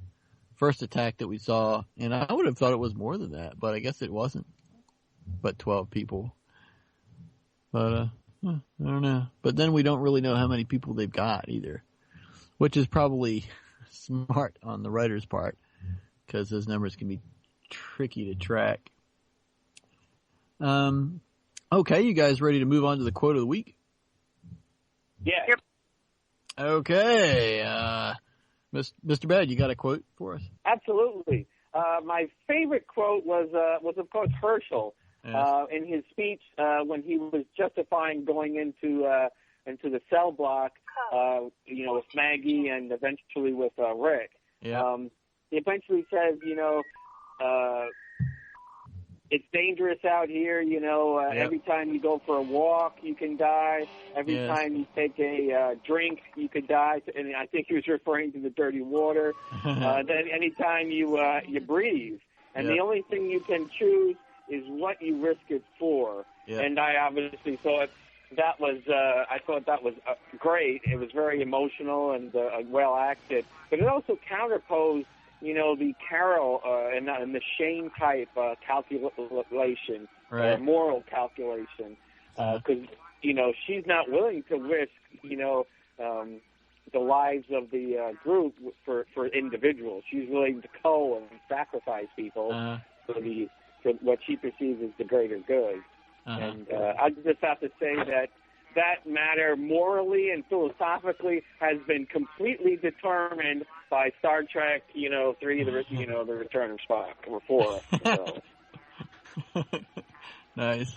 first attack that we saw, and I would have thought it was more than that, but I guess it wasn't. But 12 people. But, I don't know. But then we don't really know how many people they've got either, which is probably smart on the writer's part, because those numbers can be tricky to track. Okay, you guys ready to move on to the quote of the week? Yeah. Yep. Okay, Mr. Bad, you got a quote for us? Absolutely. My favorite quote was of course Herschel, in his speech when he was justifying going into the cell block, with Maggie and eventually with Rick. Yeah. He eventually says, it's dangerous out here, every time you go for a walk, you can die. Every time you take a drink, you could die. And I think he was referring to the dirty water. Then anytime you breathe. And the only thing you can choose is what you risk it for. Yeah. And I obviously thought that was, great. It was very emotional and well acted. But it also counterposed the Carol and the Shane type calculation, moral calculation, because she's not willing to risk the lives of the group for individuals. She's willing to go and sacrifice people for what she perceives as the greater good. And I just have to say that matter morally and philosophically has been completely determined by Star Trek, 3, the Return of Spock, or 4. So. Nice.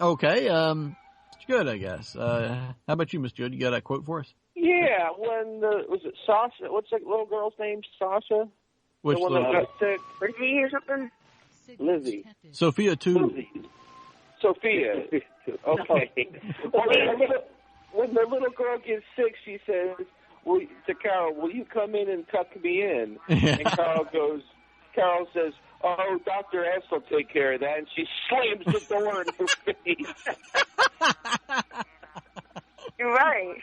Okay, it's good, I guess. How about you, Miss Judd? You got a quote for us? Yeah, when was it Sasha? What's that little girl's name? Sasha? Which the one little that got sick? Lizzie or something? Lizzie. Sophia, too. Lizzie. Sophia. Okay. When the little girl gets sick, she says to Carol, "Will you come in and tuck me in?" And Carol says, "Oh, Dr. S will take care of that." And she slams the door in her face. You're right.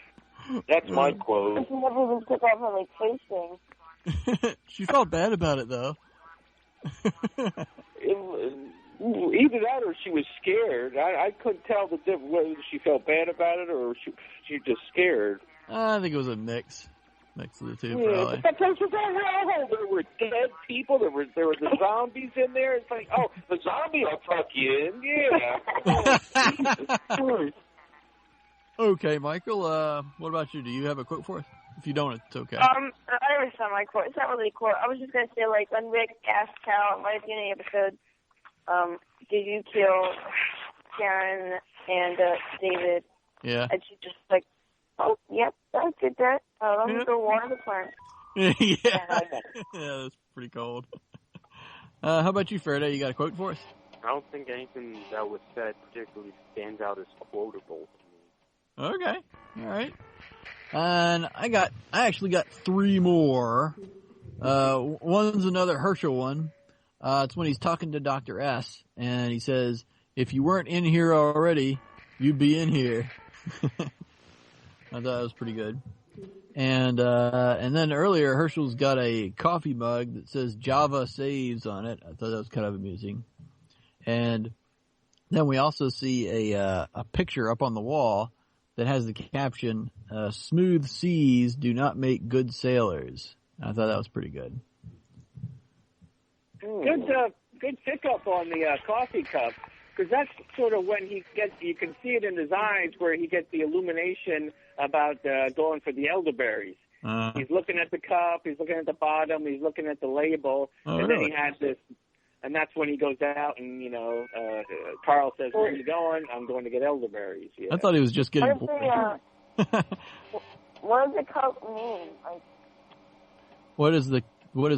That's my quote. She never even took off her tasting. She felt bad about it, though. Either that or she was scared. I couldn't tell the difference whether she felt bad about it or she just scared. I think it was a mix of the two, probably. But there were dead people. There were the zombies in there. It's like, oh, the zombie will tuck you in. Yeah. Okay, Michael. What about you? Do you have a quote for us? If you don't, it's okay. I never saw my quote. It's not really a quote. I was just gonna say, when Rick asked Carol right at the beginning of the episode, did you kill Sharon and David. Yeah. And she's just like, oh, yep, I did that. Let me go water the plant. Yeah, that's pretty cold. How about you, Faraday? You got a quote for us? I don't think anything that was said particularly stands out as quotable to me. Okay, all right. And I actually got 3 more. One's another Herschel one. It's when he's talking to Dr. S, and he says, "If you weren't in here already, you'd be in here." I thought that was pretty good. And then earlier, Herschel's got a coffee mug that says Java saves on it. I thought that was kind of amusing. And then we also see a picture up on the wall that has the caption, "Smooth seas do not make good sailors." I thought that was pretty good. Good pickup on the coffee cup, because that's sort of when you can see it in his eyes where he gets the illumination about going for the elderberries. He's looking at the cup, he's looking at the bottom, he's looking at the label, and then he has this, and that's when he goes out and, Carl says, "Where are you going?" "I'm going to get elderberries." Yeah. I thought he was just getting bored. What does the cup mean? What does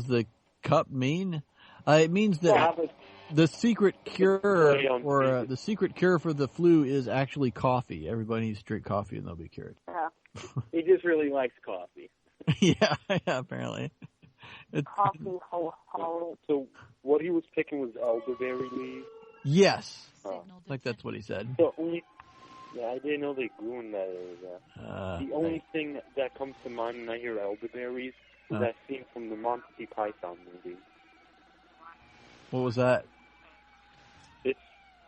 the cup mean? It means that the secret cure or the secret cure for the flu is actually coffee. Everybody needs to drink coffee and they'll be cured. He just really likes coffee. Yeah, apparently. Coffee, So what he was picking was elderberry leaves? Yes. I think that's what he said. So I didn't know they grew in that area. The only thing that comes to mind when I hear elderberries is that scene from the Monty Python movie. What was that? It's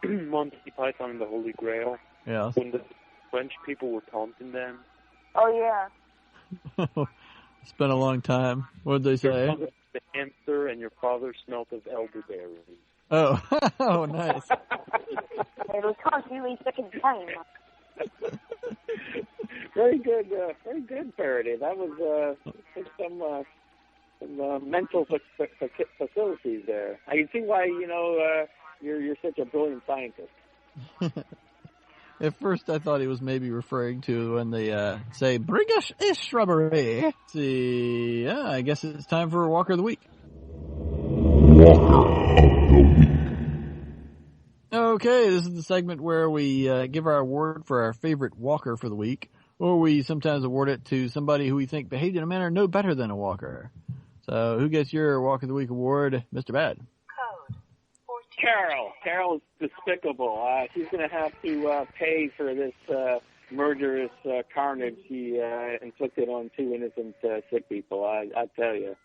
Monty Python and the Holy Grail. Yeah. When the French people were taunting them. Oh, yeah. It's been a long time. What did they say? The hamster and your father smelt of elderberries. Oh, oh, nice. It was constantly second time. Very good Faraday. That was some mental facilities there. I can see why you're such a brilliant scientist. At first, I thought he was maybe referring to when they say, "Bring us a strawberry." Let's see, yeah, I guess it's time for Walker of the Week. Okay, this is the segment where we give our award for our favorite walker for the week, or we sometimes award it to somebody who we think behaved in a manner no better than a walker. So, who gets your Walk of the Week award, Mr. Bad? Carol. Carol's despicable. She's going to have to pay for this murderous carnage he inflicted on 2 innocent sick people. I tell you.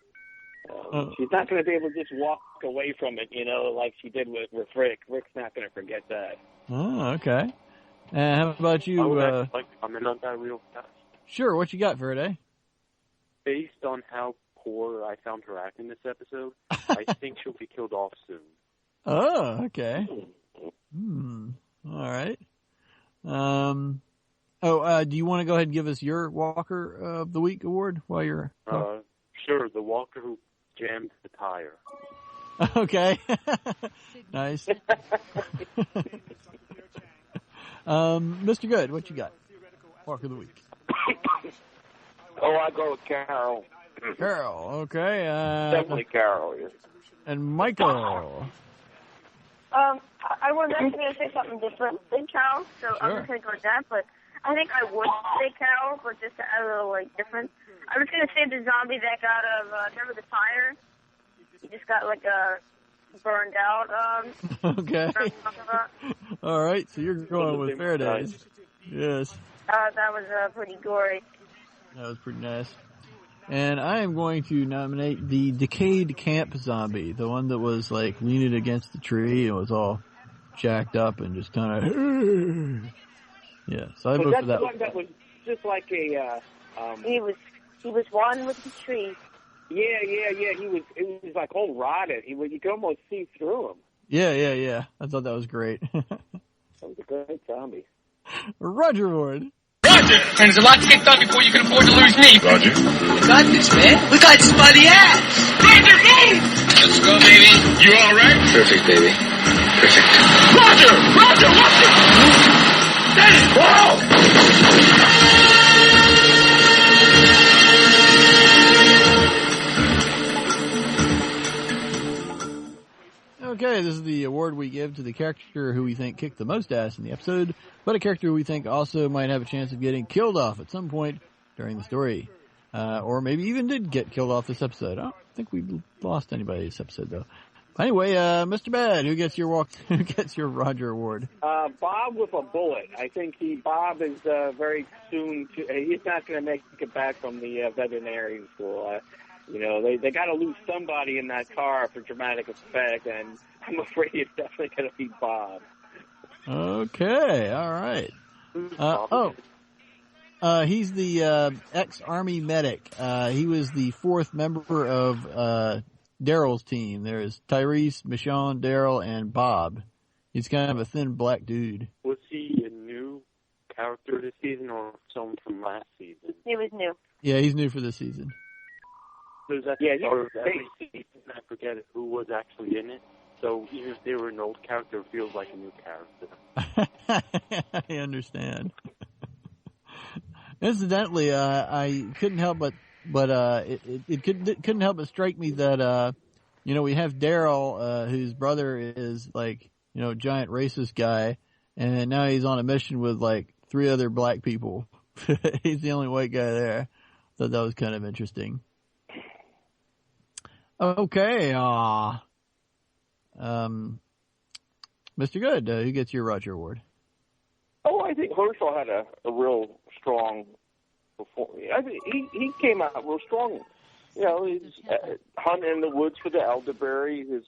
She's not going to be able to just walk away from it, like she did with Rick. Rick's not going to forget that. Oh, okay. How about you? I would like to comment on that real fast. Sure, what you got for today? Based on how poor I found her act in this episode, I think she'll be killed off soon. Oh, okay. All right. Do you want to go ahead and give us your Walker of the Week award while you're... Sure, the walker who jammed the tire. Okay. Nice. Mr. Good, what you got? Walker of the Week. I go with Carol. Carol, okay. Definitely Carol, yes. And Michael. I was actually going to say something different than Carol, so I'm just going to go with that, but I think I would say Carol, but just to add a little, different. I was going to say the zombie that got out of, remember the tire? He just got, burned out. Okay. All right, so you're going with Faraday's. Yes. That was pretty gory. That was pretty nice. And I am going to nominate the decayed camp zombie, the one that was leaning against the tree and was all jacked up and just kind of. Yeah, so I vote for that. That's the one that was just like a. He was one with the tree. Yeah. It was all rotted. You could almost see through him. Yeah. I thought that was great. That was a great zombie. Roger Ward. Roger! And there's a lot to get done before you can afford to lose me. Roger. We got this, man. We got this by the ass. Roger, move! Let's go, baby. You all right? Perfect, baby. Perfect. Roger! What's the... Status quo! Okay, this is the award we give to the character who we think kicked the most ass in the episode, but a character we think also might have a chance of getting killed off at some point during the story. Or maybe even did get killed off this episode. I don't think we lost anybody this episode, though. Anyway, Mr. Bad, who gets your Roger Award? Bob with a bullet. I think Bob is very soon he's not going to make it back from the veterinary school. They got to lose somebody in that car for dramatic effect, and I'm afraid it's definitely going to be Bob. Okay, all right. He's the ex-Army medic. He was the fourth member of Daryl's team. There's Tyrese, Michonne, Daryl, and Bob. He's kind of a thin black dude. Was he a new character this season or someone from last season? He was new. Yeah, he's new for this season. There's that every season I forget who was actually in it. So even if they were an old character, it feels like a new character. I understand. Incidentally, I couldn't help but it couldn't help but strike me that we have Daryl, whose brother is like giant racist guy, and now he's on a mission with like 3 other black people. He's the only white guy there. Thought that was kind of interesting. Okay, Mr. Good, who gets your Roger Award? Oh, I think Herschel had a real strong performance. I think he came out real strong. He's hunting in the woods for the elderberry, his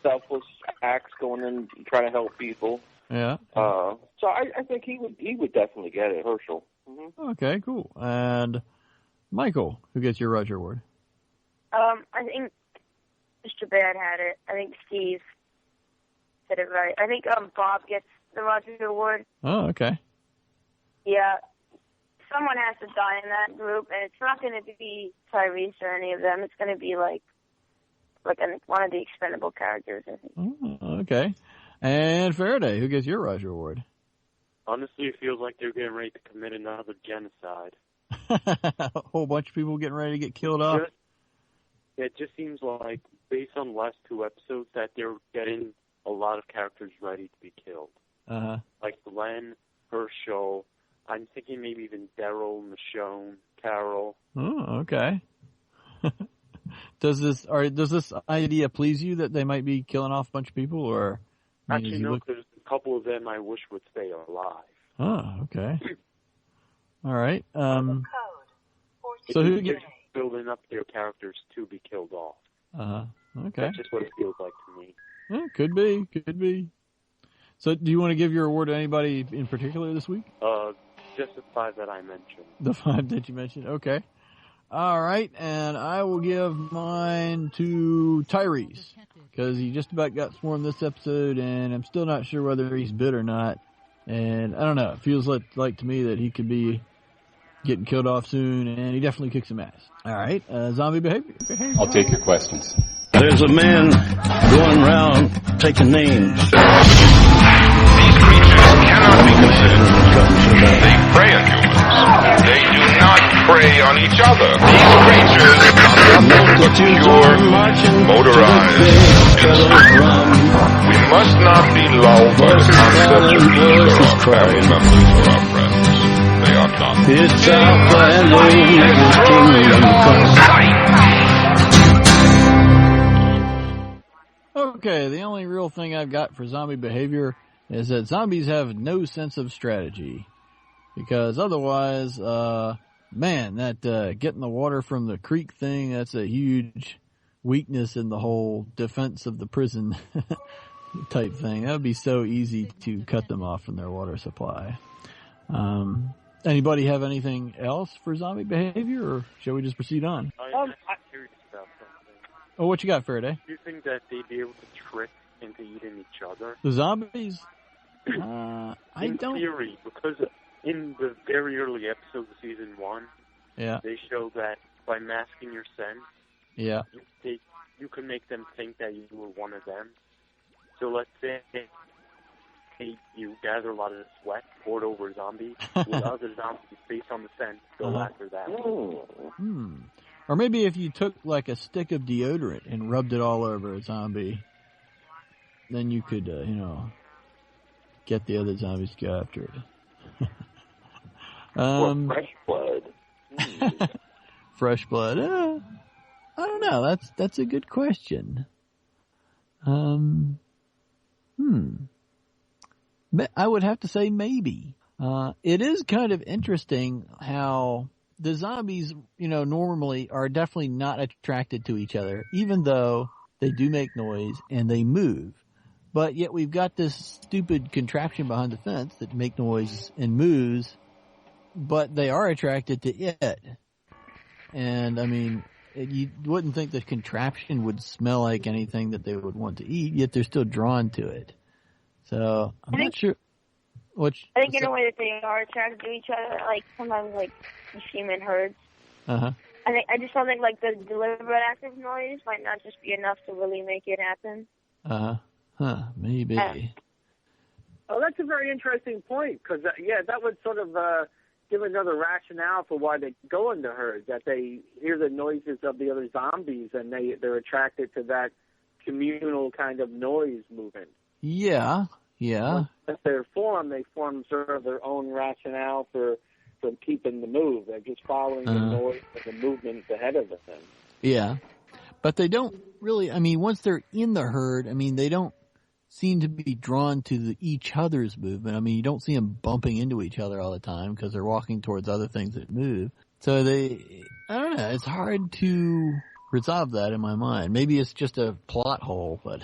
selfless acts going in trying to help people. Yeah. So I think he would definitely get it, Herschel. Mm-hmm. Okay, cool. And Michael, who gets your Roger Award? I think Mr. Bad had it. I think Steve said it right. I think Bob gets the Roger Award. Oh, okay. Yeah. Someone has to die in that group, and it's not going to be Tyrese or any of them. It's going to be like one of the expendable characters, I think. Oh, okay. And Faraday, who gets your Roger Award? Honestly, it feels like they're getting ready to commit another genocide. A whole bunch of people getting ready to get killed off? It just seems like, based on the last 2 episodes, that they're getting a lot of characters ready to be killed. Uh-huh. Like Glenn, Herschel, I'm thinking maybe even Daryl, Michonne, Carol. Oh, okay. Does this idea please you that they might be killing off a bunch of people, or? Actually, no, there's a couple of them I wish would stay alive. Oh, okay. All right. So who gets building up their characters to be killed off? Okay. That's just what it feels like to me. Yeah, could be. So, do you want to give your award to anybody in particular this week? Just the 5 that I mentioned. The 5 that you mentioned. Okay. All right, and I will give mine to Tyrese because he just about got swarmed this episode, and I'm still not sure whether he's bit or not. And I don't know. It feels like to me that he could be getting killed off soon, and he definitely kicks some ass. All right, zombie behavior. I'll take your questions. There's a man going around taking names. These creatures cannot be considered. They prey on humans. They do not prey on each other. These creatures are nothing but pure, motorized instruments. We must not be lulled by the concept that these are our family members or our friends. They are not. It's Alpha and Okay, the only real thing I've got for zombie behavior is that zombies have no sense of strategy. Because otherwise, that getting the water from the creek thing, that's a huge weakness in the whole defense of the prison type thing. That would be so easy to cut them off from their water supply. Anybody have anything else for zombie behavior, or shall we just proceed on? I'm curious about something. Oh, what you got, Faraday? Do you think that they'd be able to trick into eating each other? The zombies? In theory, because in the very early episodes of season 1, they show that by masking your scent, you can make them think that you were one of them. So let's say you gather a lot of sweat, pour it over a zombie, with other zombies based on the scent go after that. Or maybe if you took like a stick of deodorant and rubbed it all over a zombie, then you could, get the other zombies to go after it. Or fresh blood. Fresh blood. I don't know. That's a good question. I would have to say maybe. It is kind of interesting how the zombies, normally are definitely not attracted to each other, even though they do make noise and they move. But yet we've got this stupid contraption behind the fence that make noise and moves, but they are attracted to it. And I mean, you wouldn't think the contraption would smell like anything that they would want to eat, yet they're still drawn to it. So I'm not sure. I think in a way that they are attracted to each other, like sometimes like you see them in herds. I just don't think like the deliberate active noise might not just be enough to really make it happen. Maybe. Oh, that's a very interesting point, because, that would sort of give another rationale for why they go into herds, that they hear the noises of the other zombies and they're attracted to that communal kind of noise movement. Yeah. Once they're formed, they form sort of their own rationale for keeping the move. They're just following the noise and the movements ahead of them. Yeah. But they don't really, once they're in the herd, they don't seem to be drawn to each other's movement. You don't see them bumping into each other all the time because they're walking towards other things that move. So I don't know, it's hard to resolve that in my mind. Maybe it's just a plot hole, but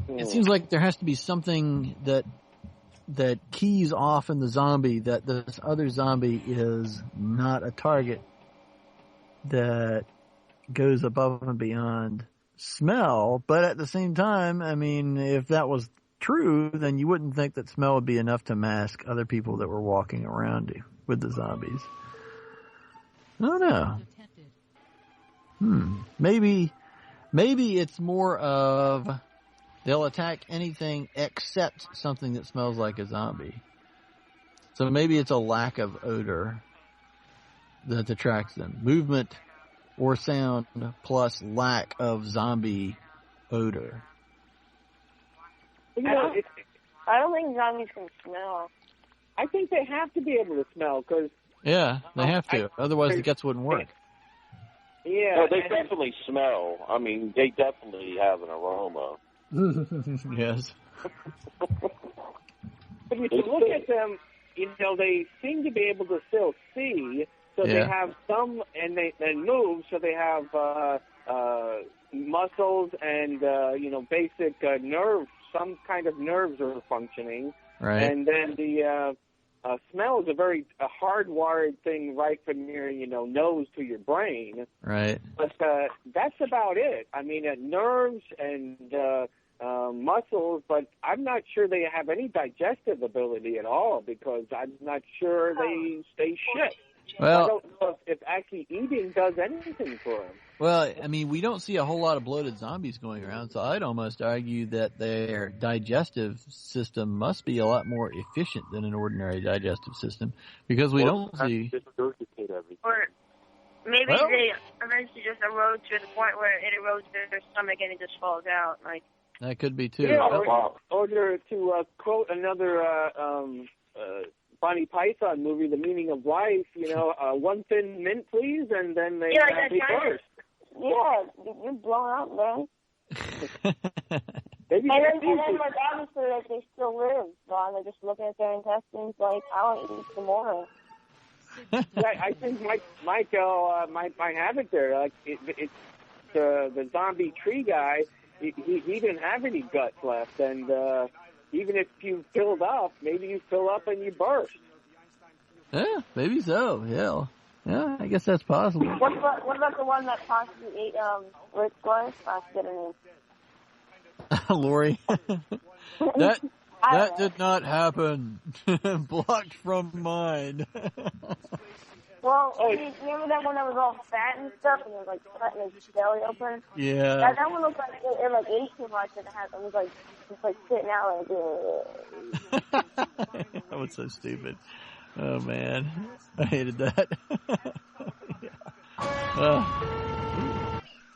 it seems like there has to be something that keys off in the zombie that this other zombie is not a target that goes above and beyond smell. But at the same time, if that was true, then you wouldn't think that smell would be enough to mask other people that were walking around you with the zombies. I don't know. Maybe it's more of they'll attack anything except something that smells like a zombie. So maybe it's a lack of odor that attracts them. Movement or sound plus lack of zombie odor. I don't think zombies can smell. I think they have to be able to smell, because... Yeah, they have to. Otherwise the guts wouldn't work. Yeah. No, they definitely smell. They definitely have an aroma. Yes. But if you look at them, they seem to be able to still see, so they have some, and they move, so they have muscles and, basic nerves, some kind of nerves are functioning. Right. And then the smell is a very hardwired thing right from your, nose to your brain. Right. But that's about it. Nerves and muscles, but I'm not sure they have any digestive ability at all, because I'm not sure they stay shit. Well, I don't know if actually eating does anything for them. Well, we don't see a whole lot of bloated zombies going around, so I'd almost argue that their digestive system must be a lot more efficient than an ordinary digestive system, because we don't see... Or maybe they eventually just erode to the point where it erodes their stomach and it just falls out. That could be, too. Yeah, or to quote another Bonnie Python movie, The Meaning of Life, one thin mint, please, and then they burst. Yeah, you're blown up, man. And then obviously, they still live, Don. They're just looking at their intestines like, I want to eat some more. I think Michael might have it there. It's the zombie tree guy. He didn't have any guts left, and even if you filled up, maybe you fill up and you burst. Yeah, maybe so. Yeah, I guess that's possible. What about the one that possibly ate Rick's wife? I forget her name. Lori. That did not happen. Blocked from mind. Well, you remember that one that was all fat and stuff, and it was like cutting his belly open? Yeah. That one looked like it like ate too much, and it was like just like sitting out like. That was so stupid. Oh man, I hated that.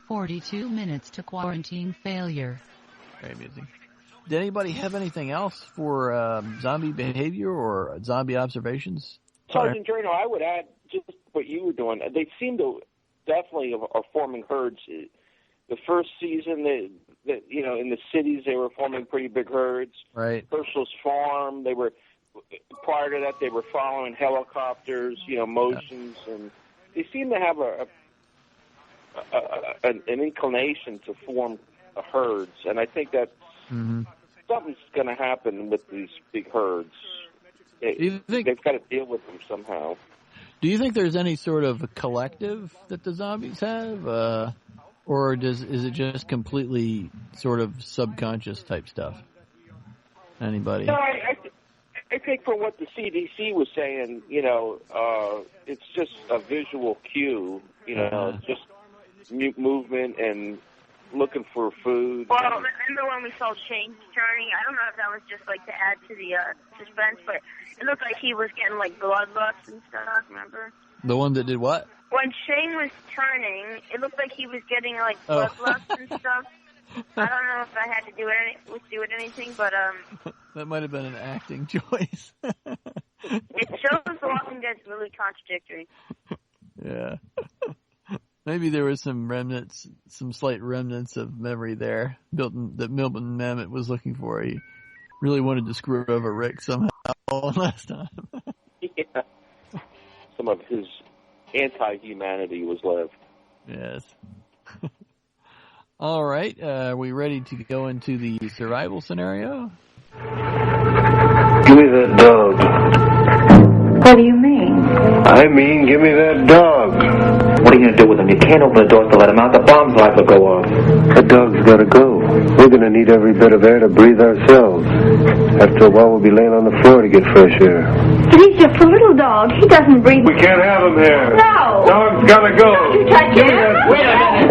42 minutes to quarantine failure. Very amusing. Did anybody have anything else for zombie behavior or zombie observations? Sergeant Drano, I would add just what you were doing. They seem to definitely are forming herds. The first season, that you know, in the cities, they were forming pretty big herds. Right. Herschel's farm, they were. Prior to that, they were following helicopters, you know, motions, and they seem to have an inclination to form herds. And I think that something's going to happen with these big herds. They've got to deal with them somehow. Do you think there's any sort of a collective that the zombies have, or is it just completely sort of subconscious type stuff? Anybody? No, I think from what the CDC was saying, you know, it's just a visual cue, you know, just movement and looking for food. Well, remember when we saw Shane turning? I don't know if that was just like to add to the suspense, but it looked like he was getting like bloodlust and stuff, remember? The one that did what? When Shane was turning, it looked like he was getting like bloodlust and stuff. I don't know if I had to do it anything, but that might have been an acting choice. It shows The Walking Dead's really contradictory. Yeah. Maybe there was some slight remnants of memory there that Milton Mamet was looking for. He really wanted to screw over Rick somehow last time. Yeah. Some of his anti-humanity was left. Yes. All right, are we ready to go into the survival scenario? Give me that dog. What do you mean? I mean, give me that dog. What are you going to do with him? You can't open the doors to let him out. The bomb's liable to go off. The dog's got to go. We're going to need every bit of air to breathe ourselves. After a while, we'll be laying on the floor to get fresh air. But he's just a little dog. He doesn't breathe. We can't have him here. No. Dog's got to go. Don't you touch him. Wait a minute.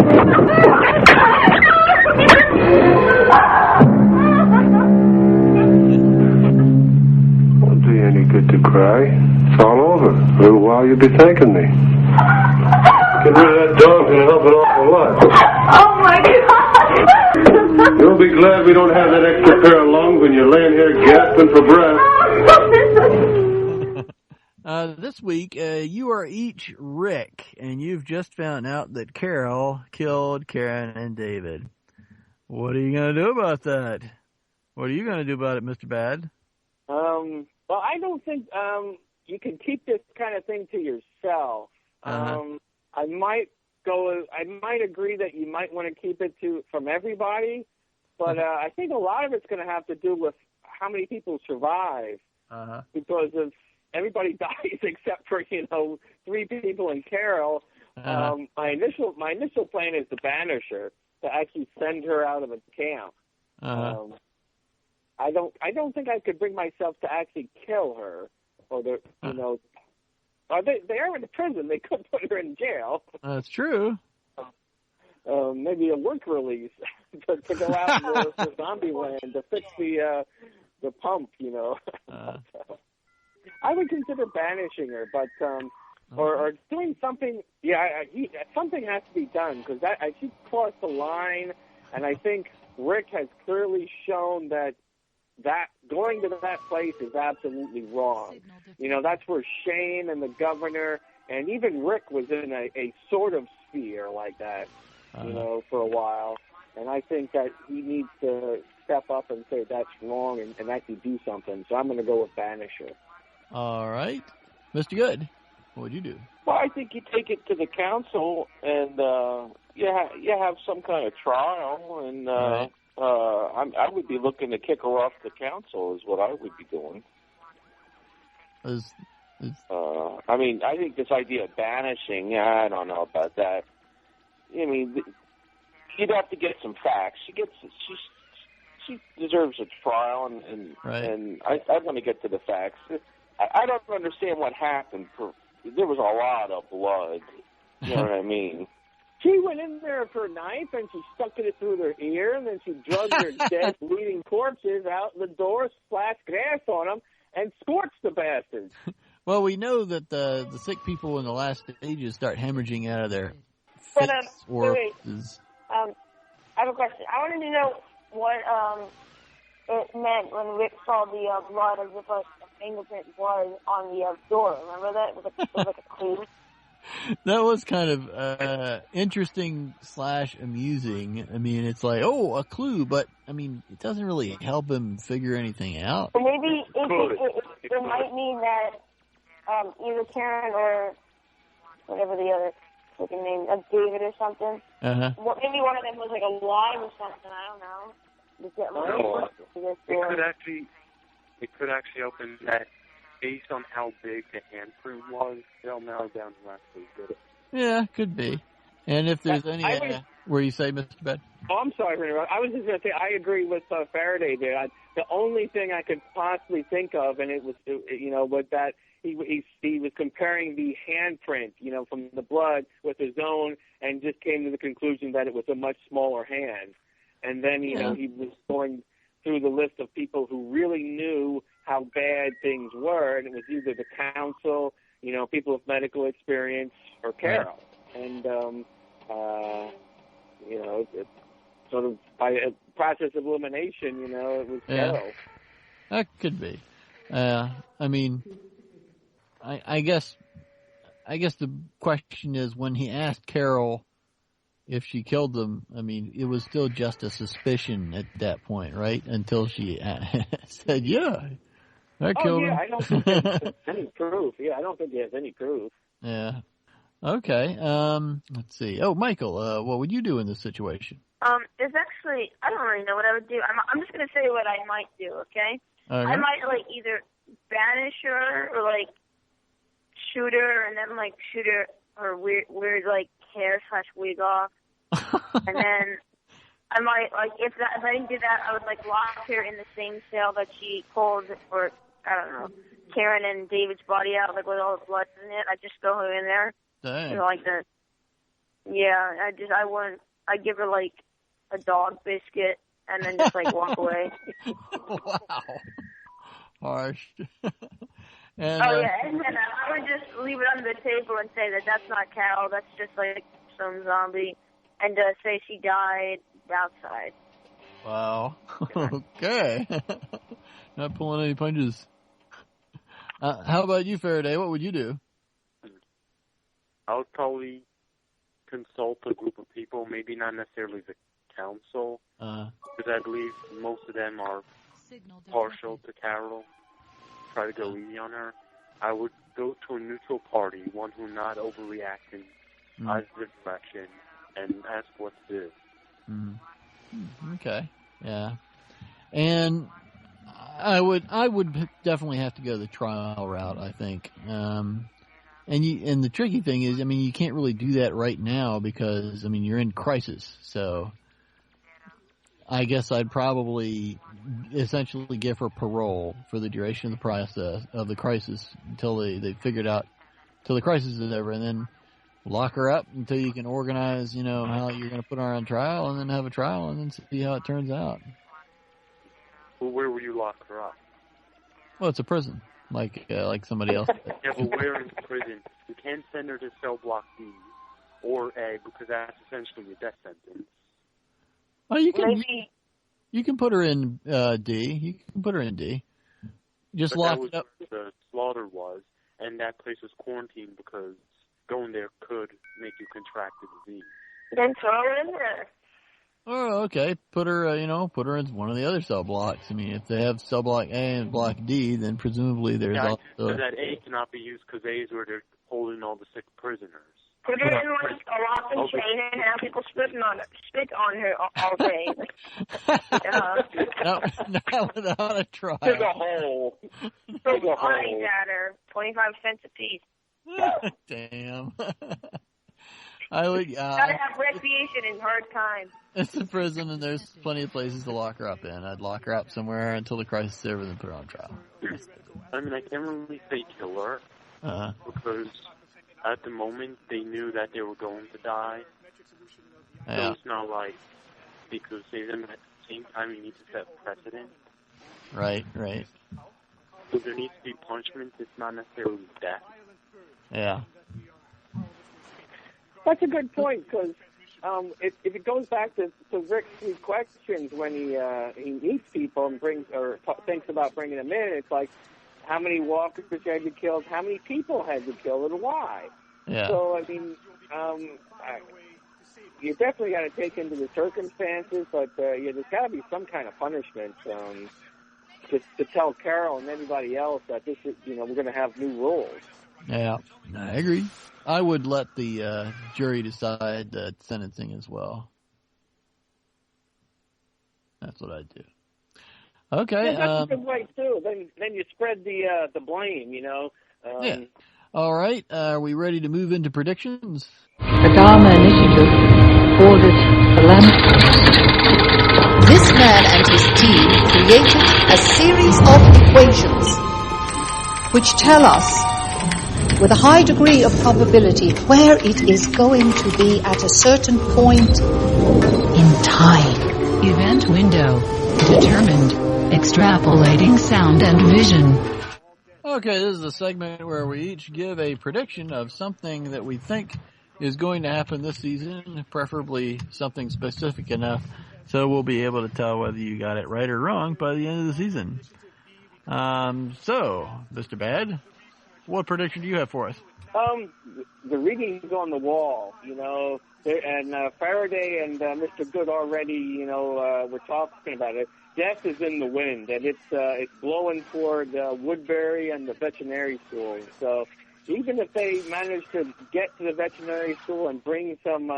Won't do you any good to cry. It's all over. A little while you'll be thanking me. Get rid of that dog and it'll help an awful lot. Oh, my God. You'll be glad we don't have that extra pair of lungs when you're laying here gasping for breath. This week, you are each Rick, and you've just found out that Carol killed Karen and David. What are you going to do about that? What are you going to do about it, Mr. Bad? Well, I don't think you can keep this kind of thing to yourself. I might agree that you might want to keep it from everybody, but I think a lot of it's going to have to do with how many people survive. Because if everybody dies except for 3 people and Carol, my initial plan is to banish her, to actually send her out of the camp. I don't think I could bring myself to actually kill her, or they are in the prison. They could put her in jail. That's true. Maybe a work release to go out to zombie land to fix the pump. I would consider banishing her, but or doing something. Yeah, something has to be done because she crossed the line, and I think Rick has clearly shown that going to that place is absolutely wrong. That's where Shane and the governor and even Rick was in a sort of sphere like that, for a while. And I think that he needs to step up and say that's wrong and actually do something. So I'm going to go with banisher. All right. Mr. Good, what would you do? Well, I think you take it to the council and you have some kind of trial and right. I would be looking to kick her off the council is what I would be doing. I mean, I think this idea of banishing, I don't know about that. I mean, you'd have to get some facts. She deserves a trial, and right. and I want to get to the facts. I don't understand what happened there was a lot of blood. You know what I mean? She went in there with her knife and she stuck it through their ear, and then she drugged their dead, bleeding corpses out the door, splashed gas on them, and scorched the bastards. Well, we know that the sick people in the last stages start hemorrhaging out of their face orifices. I have a question. I wanted to know what it meant when Rick saw the blood as if a fingerprint was on the door. Remember that? It was like a clue. That was kind of interesting / amusing. I mean, it's like, oh, a clue, but, I mean, it doesn't really help him figure anything out. Or maybe it might mean that either Karen or whatever the other freaking name, David or something. Well, maybe one of them was like alive or something. I don't know. It could actually open that. Based on how big the handprint was, they'll narrow down who actually did it. Yeah, could be. And if there's any, where you say, Mr. Bed? Oh, I'm sorry for interrupting. I was just going to say, I agree with Faraday there. The only thing I could possibly think of, and it was, was that he was comparing the handprint, from the blood with his own, and just came to the conclusion that it was a much smaller hand. And then, he was going through the list of people who really knew how bad things were, and it was either the council, people with medical experience, or Carol. And, sort of by a process of elimination, it was Carol. That could be. I mean, I guess the question is, when he asked Carol if she killed them, I mean, it was still just a suspicion at that point, right? Until she said, yeah, I killed him. I don't think there's any proof. Yeah, I don't think he has any proof. Yeah. Okay. Let's see. Oh, Michael, what would you do in this situation? There's actually, I don't really know what I would do. I'm just going to say what I might do, okay? I might, either banish her or, shoot her and then, shoot her weird hair / wig off. And then I might, if I didn't do that, I would, lock her in the same cell that she pulled, or, I don't know, Karen and David's body out, with all the blood in it. I'd just throw her in there. Dang. I'd give her, a dog biscuit and then just, walk away. Wow. Harsh. And, and then I would just leave it under the table and say that that's not Carol, that's just, some zombie, and say she died outside. Wow. Okay. Not pulling any punches. How about you, Faraday? What would you do? I would probably consult a group of people, maybe not necessarily the council, because I believe most of them are partial to Carol. Try to go easy on her. I would go to a neutral party, one who not overreacting, either direction, and ask what to do. Okay. Yeah. And I would definitely have to go the trial route, I think. And the tricky thing is, I mean, you can't really do that right now because, I mean, you're in crisis. So I guess I'd probably essentially give her parole for the duration of the process of the crisis until they figured out, till the crisis is over, and then lock her up until you can organize, how you're going to put her on trial, and then have a trial, and then see how it turns out. Well, where will you lock her up? Well, it's a prison, like somebody else. Yeah, but where in prison? You can't send her to cell block D or A because that's essentially a death sentence. Oh, you can put her in D. You can put her in D. Just lock it up. Where the slaughter was, and that place was quarantined because going there could make you contract the disease. Then throw her in there. Oh, okay. Put her in one of the other cell blocks. I mean, if they have cell block A and block D, then presumably there's also... that A cannot be used because A is where they're holding all the sick prisoners. Put her in a lock and chain and have people spit on her all day. Not without a trial. Dig a hole. Dig a hole. At her, 25 cents a piece. Damn. I would. Gotta have recreation in hard times. It's a prison, and there's plenty of places to lock her up in. I'd lock her up somewhere until the crisis is over, then put her on trial. I mean, I can't really say kill her, Because at the moment, they knew that they were going to die. So it's not like they could save them. At the same time, you need to set precedent. Right. So there needs to be punishment. It's not necessarily death. Yeah. That's a good point, because if it goes back to Rick's three questions when he meets people and thinks about bringing them in, it's like, how many walkers had you killed? How many people had you killed, and why? Yeah. So I mean, you definitely got to take into the circumstances, but there's got to be some kind of punishment to tell Carol and anybody else that this is, we're going to have new rules. Yeah, I agree. I would let the jury decide the sentencing as well. That's what I'd do. Okay. Yeah, that's a good way too. Then you spread the blame. Yeah. All right. Are we ready to move into predictions? The Dharma Initiative called it the lamp. This man and his team created a series of equations which tell us with a high degree of probability where it is going to be at a certain point in time. Event window determined. Extrapolating sound and vision. Okay, this is a segment where we each give a prediction of something that we think is going to happen this season, preferably something specific enough so we'll be able to tell whether you got it right or wrong by the end of the season. So, Mr. Bad, what prediction do you have for us? The reading's on the wall, and Faraday and Mr. Good already, were talking about it. Death is in the wind, and it's blowing toward Woodbury and the veterinary school. So even if they manage to get to the veterinary school and bring some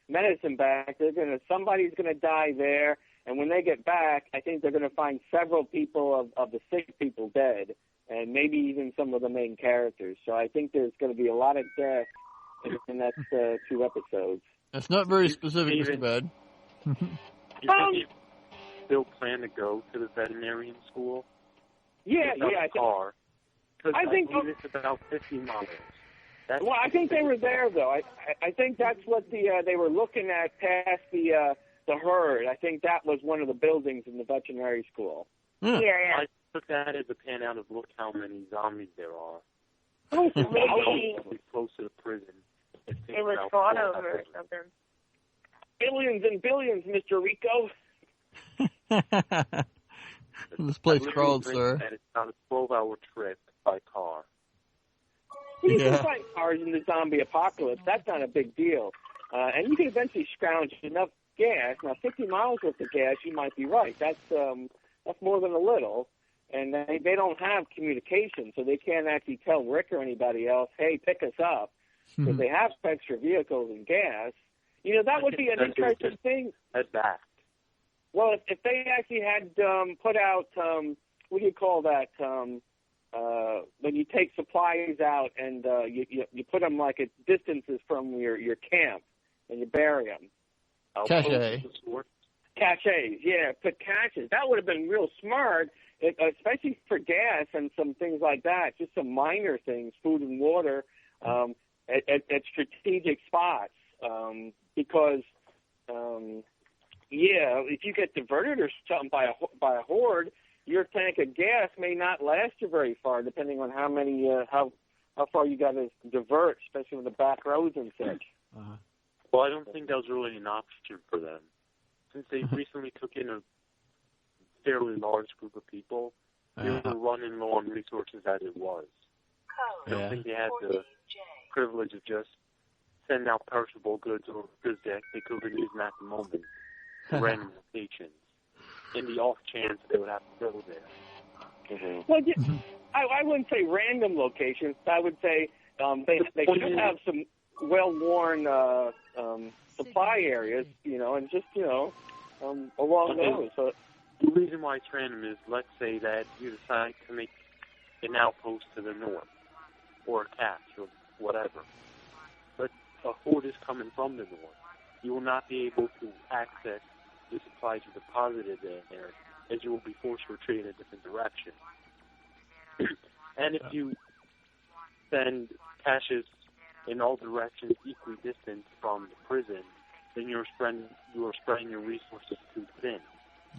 medicine back, somebody's gonna die there. And when they get back, I think they're gonna find several people of the sick people dead, and maybe even some of the main characters. So I think there's gonna be a lot of death in the next 2 episodes. That's not very specific, Mr. Bad. Still plan to go to the veterinarian school? Yeah. I think it's about 50 miles. I think they were there though. I think that's what they were looking at past the herd. I think that was one of the buildings in the veterinary school. Yeah. I took that as a pan out of look how many zombies there are. Oh, maybe close to the prison. it was fought over or something. Billions and billions, Mr. Rico. This place crawled, sir. And it's not a 12-hour trip by car. You can find cars in the zombie apocalypse. That's not a big deal. And you can eventually scrounge enough gas. Now, 50 miles worth of gas, you might be right. That's more than a little. And they don't have communication, so they can't actually tell Rick or anybody else, hey, pick us up. Because they have extra vehicles and gas. That would be an interesting thing. Head back. Well, if they actually had put out, what do you call that, when you take supplies out and you put them like at distances from your camp and you bury them. Cache. Caches, yeah, put caches. That would have been real smart, especially for gas and some things like that, just some minor things, food and water, at strategic spots, because... if you get diverted or something by a horde, your tank of gas may not last you very far, depending on how many how far you got to divert, especially with the back roads and such. Well, I don't think that was really an option for them, since they recently took in a fairly large group of people. They were running low on resources as it was. I don't think they had the privilege of just sending out perishable goods or goods that they could be using at the moment. Random locations, in the off chance they would have to go there. Well, I wouldn't say random locations. I would say they should have some well-worn supply areas, and just along those. So the reason why it's random is, let's say that you decide to make an outpost to the north, or a cache, or whatever, but a horde is coming from the north. You will not be able to access the supplies are deposited there, as you will be forced to retreat in a different direction. And if you send caches in all directions equidistant from the prison, then you're spreading your resources too thin.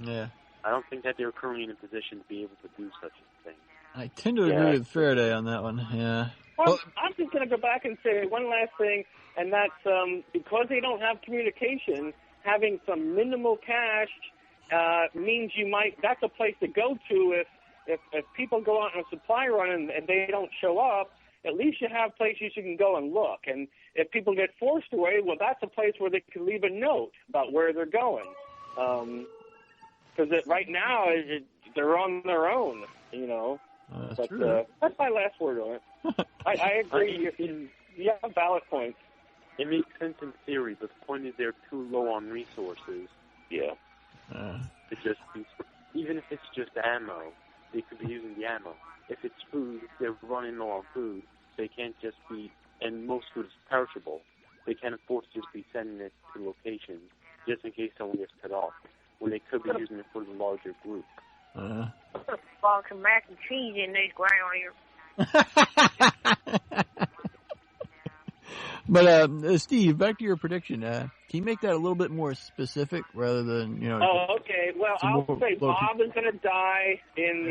Yeah. I don't think that they're currently in a position to be able to do such a thing. I tend to agree with Faraday on that one, yeah. Well, I'm just going to go back and say one last thing, and that's because they don't have communication, having some minimal cash means that's a place to go to if people go out on a supply run and they don't show up. At least you have places you can go and look. And if people get forced away, well, that's a place where they can leave a note about where they're going. Because right now, they're on their own, you know. That's true. That's my last word on it. I agree. You have valid points. It makes sense in theory, but the point is they're too low on resources. Yeah. Even if it's just ammo, they could be using the ammo. If it's food, they're running low on food. They can't just be, and most food is perishable. They can't afford to just be sending it to locations just in case someone gets cut off, when they could be using it for the larger group. Put a box of mac and cheese in this ground here. But, Steve, back to your prediction. Can you make that a little bit more specific rather than, you know... Oh, okay. Well, I'll say Bob is going to die in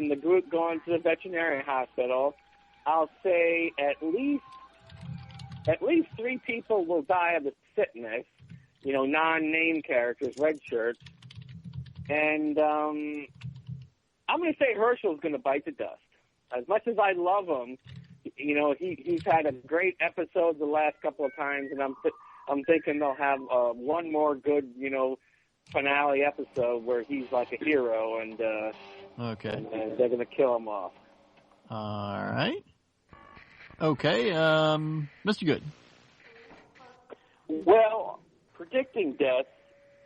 the group going to the veterinary hospital. I'll say at least 3 people will die of the sickness, you know, non-name characters, red shirts. And I'm going to say Herschel's going to bite the dust. As much as I love him, you know, he's had a great episode the last couple of times, and I'm thinking they'll have one more good, you know, finale episode where he's like a hero, and and they're going to kill him off. All right. Okay, Mr. Good. Well, predicting death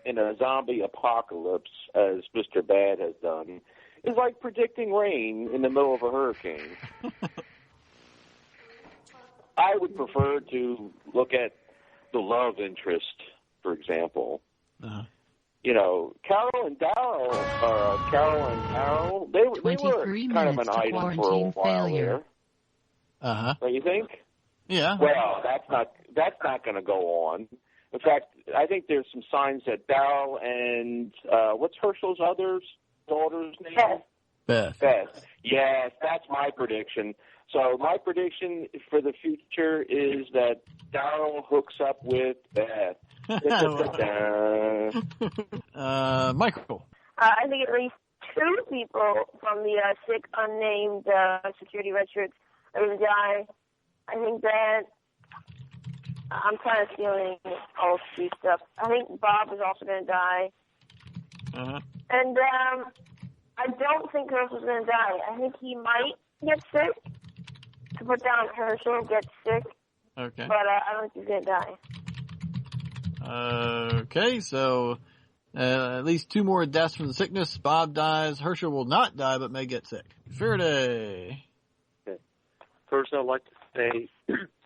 in a zombie apocalypse, as Mr. Bad has done, is like predicting rain in the middle of a hurricane. I would prefer to look at the love interest, for example. You know, Carol and Darryl, they were kind of an item for a while there. Don't you think? Yeah. Well, that's not going to go on. In fact, I think there's some signs that Darryl and what's Herschel's daughter's name? Beth. Yes, that's my prediction. So my prediction for the future is that Darryl hooks up with Beth. Michael. I think at least 2 people from the sick, unnamed security red shirts are going to die. I think that I'm kind of feeling all Steve stuff. I think Bob is also going to die. And I don't think Herschel's going to die. I think he might get sick. To put down Herschel gets sick. Okay. But I don't think he's going to die. Okay, so at least 2 more deaths from the sickness. Bob dies. Herschel will not die, but may get sick. Faraday. Okay. First, I'd like to say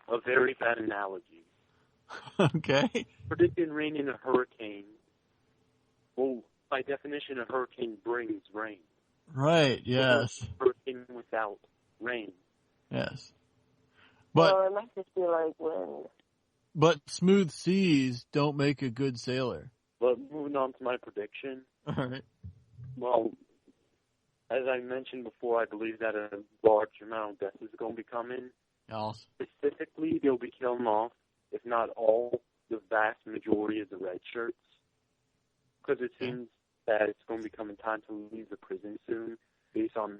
a very bad analogy. Okay. Predicting rain in a hurricane. Well, by definition, a hurricane brings rain. Right, yes. A hurricane without rain. Yes. But, well, it might just be like wind. But smooth seas don't make a good sailor. But moving on to my prediction. All right. Well, as I mentioned before, I believe that a large amount of death is going to be coming. Yes. Specifically, they'll be killing off, if not all, the vast majority of the red shirts. Because it seems that it's going to be coming time to leave the prison soon, based on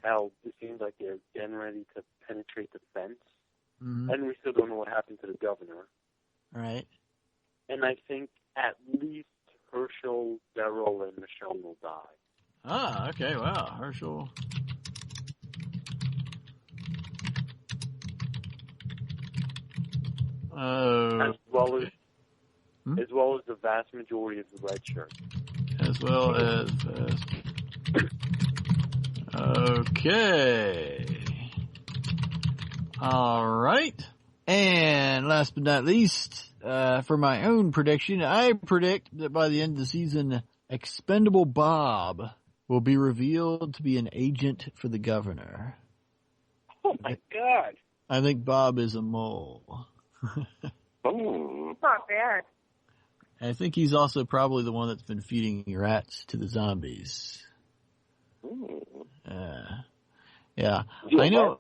how it seems like they're getting ready to penetrate the fence. Mm-hmm. And we still don't know what happened to the governor. Right. And I think at least Herschel, Darryl, and Michelle will die. Ah, okay, wow. Herschel. As well as the vast majority of the red shirts. As well as okay. All right. And last but not least, for my own prediction, I predict that by the end of the season, Expendable Bob will be revealed to be an agent for the governor. Oh my God! I think Bob is a mole. Not bad. I think he's also probably the one that's been feeding rats to the zombies. Yeah, I know.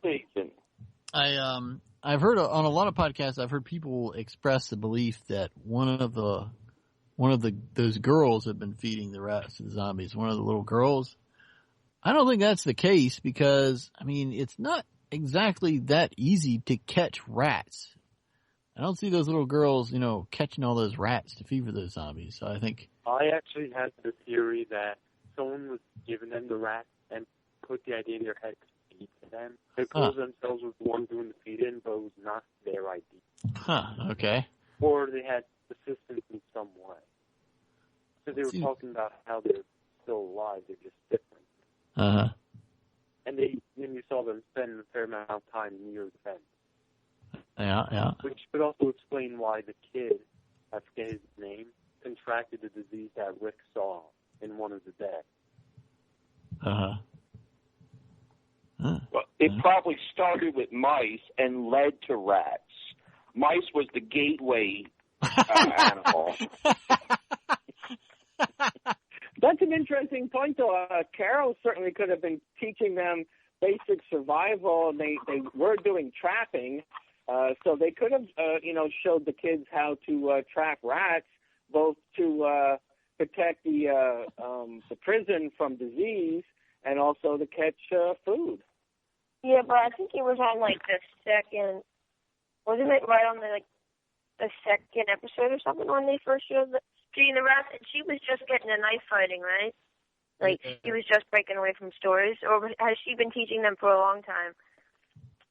I've heard on a lot of podcasts. I've heard people express the belief that one of those girls have been feeding the rats to the zombies. One of the little girls. I don't think that's the case because I mean it's not exactly that easy to catch rats. I don't see those little girls, catching all those rats to feed for those zombies. So I think I actually had the theory that someone was giving them the rats and put the idea in their head to feed to them. They themselves was the one doing the feeding, but it was not their idea. Huh, okay. Or they had assistance in some way. So they were talking about how they're still alive, they're just different. Uh-huh. And then you saw them spend a fair amount of time near the fence. Yeah. Which could also explain why the kid, I forget his name, contracted the disease that Rick saw in one of the dead. Uh-huh. Well, it probably started with mice and led to rats. Mice was the gateway animal. That's an interesting point, though. Carol certainly could have been teaching them basic survival, and they were doing trapping, so they could have, showed the kids how to trap rats, both to protect the prison from disease and also to catch food. Yeah, but I think it was on the second. Wasn't it right on the second episode or something when they first showed feeding the rats? And she was just getting a knife fighting, right? She was just breaking away from stores, or has she been teaching them for a long time?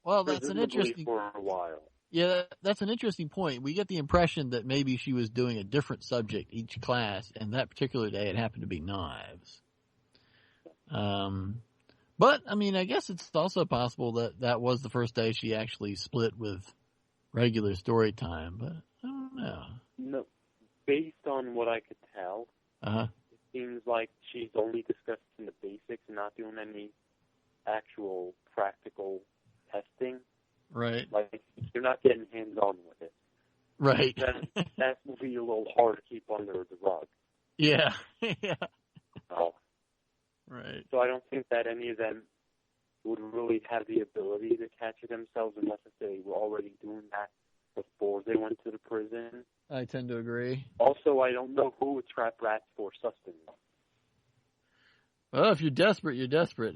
Well, that's an interesting. For a while. Yeah, that's an interesting point. We get the impression that maybe she was doing a different subject each class, and that particular day it happened to be knives. But I mean, I guess it's also possible that was the first day she actually split with regular story time. But I don't know. No, based on what I could tell, it seems like she's only discussing the basics and not doing any actual practical testing. Right. Like, they're not getting hands-on with it. Right. That will be a little hard to keep under the rug. Yeah. Yeah. Right. So I don't think that any of them would really have the ability to catch it themselves unless they were already doing that before they went to the prison. I tend to agree. Also, I don't know who would trap rats for sustenance. Well, if you're desperate, you're desperate.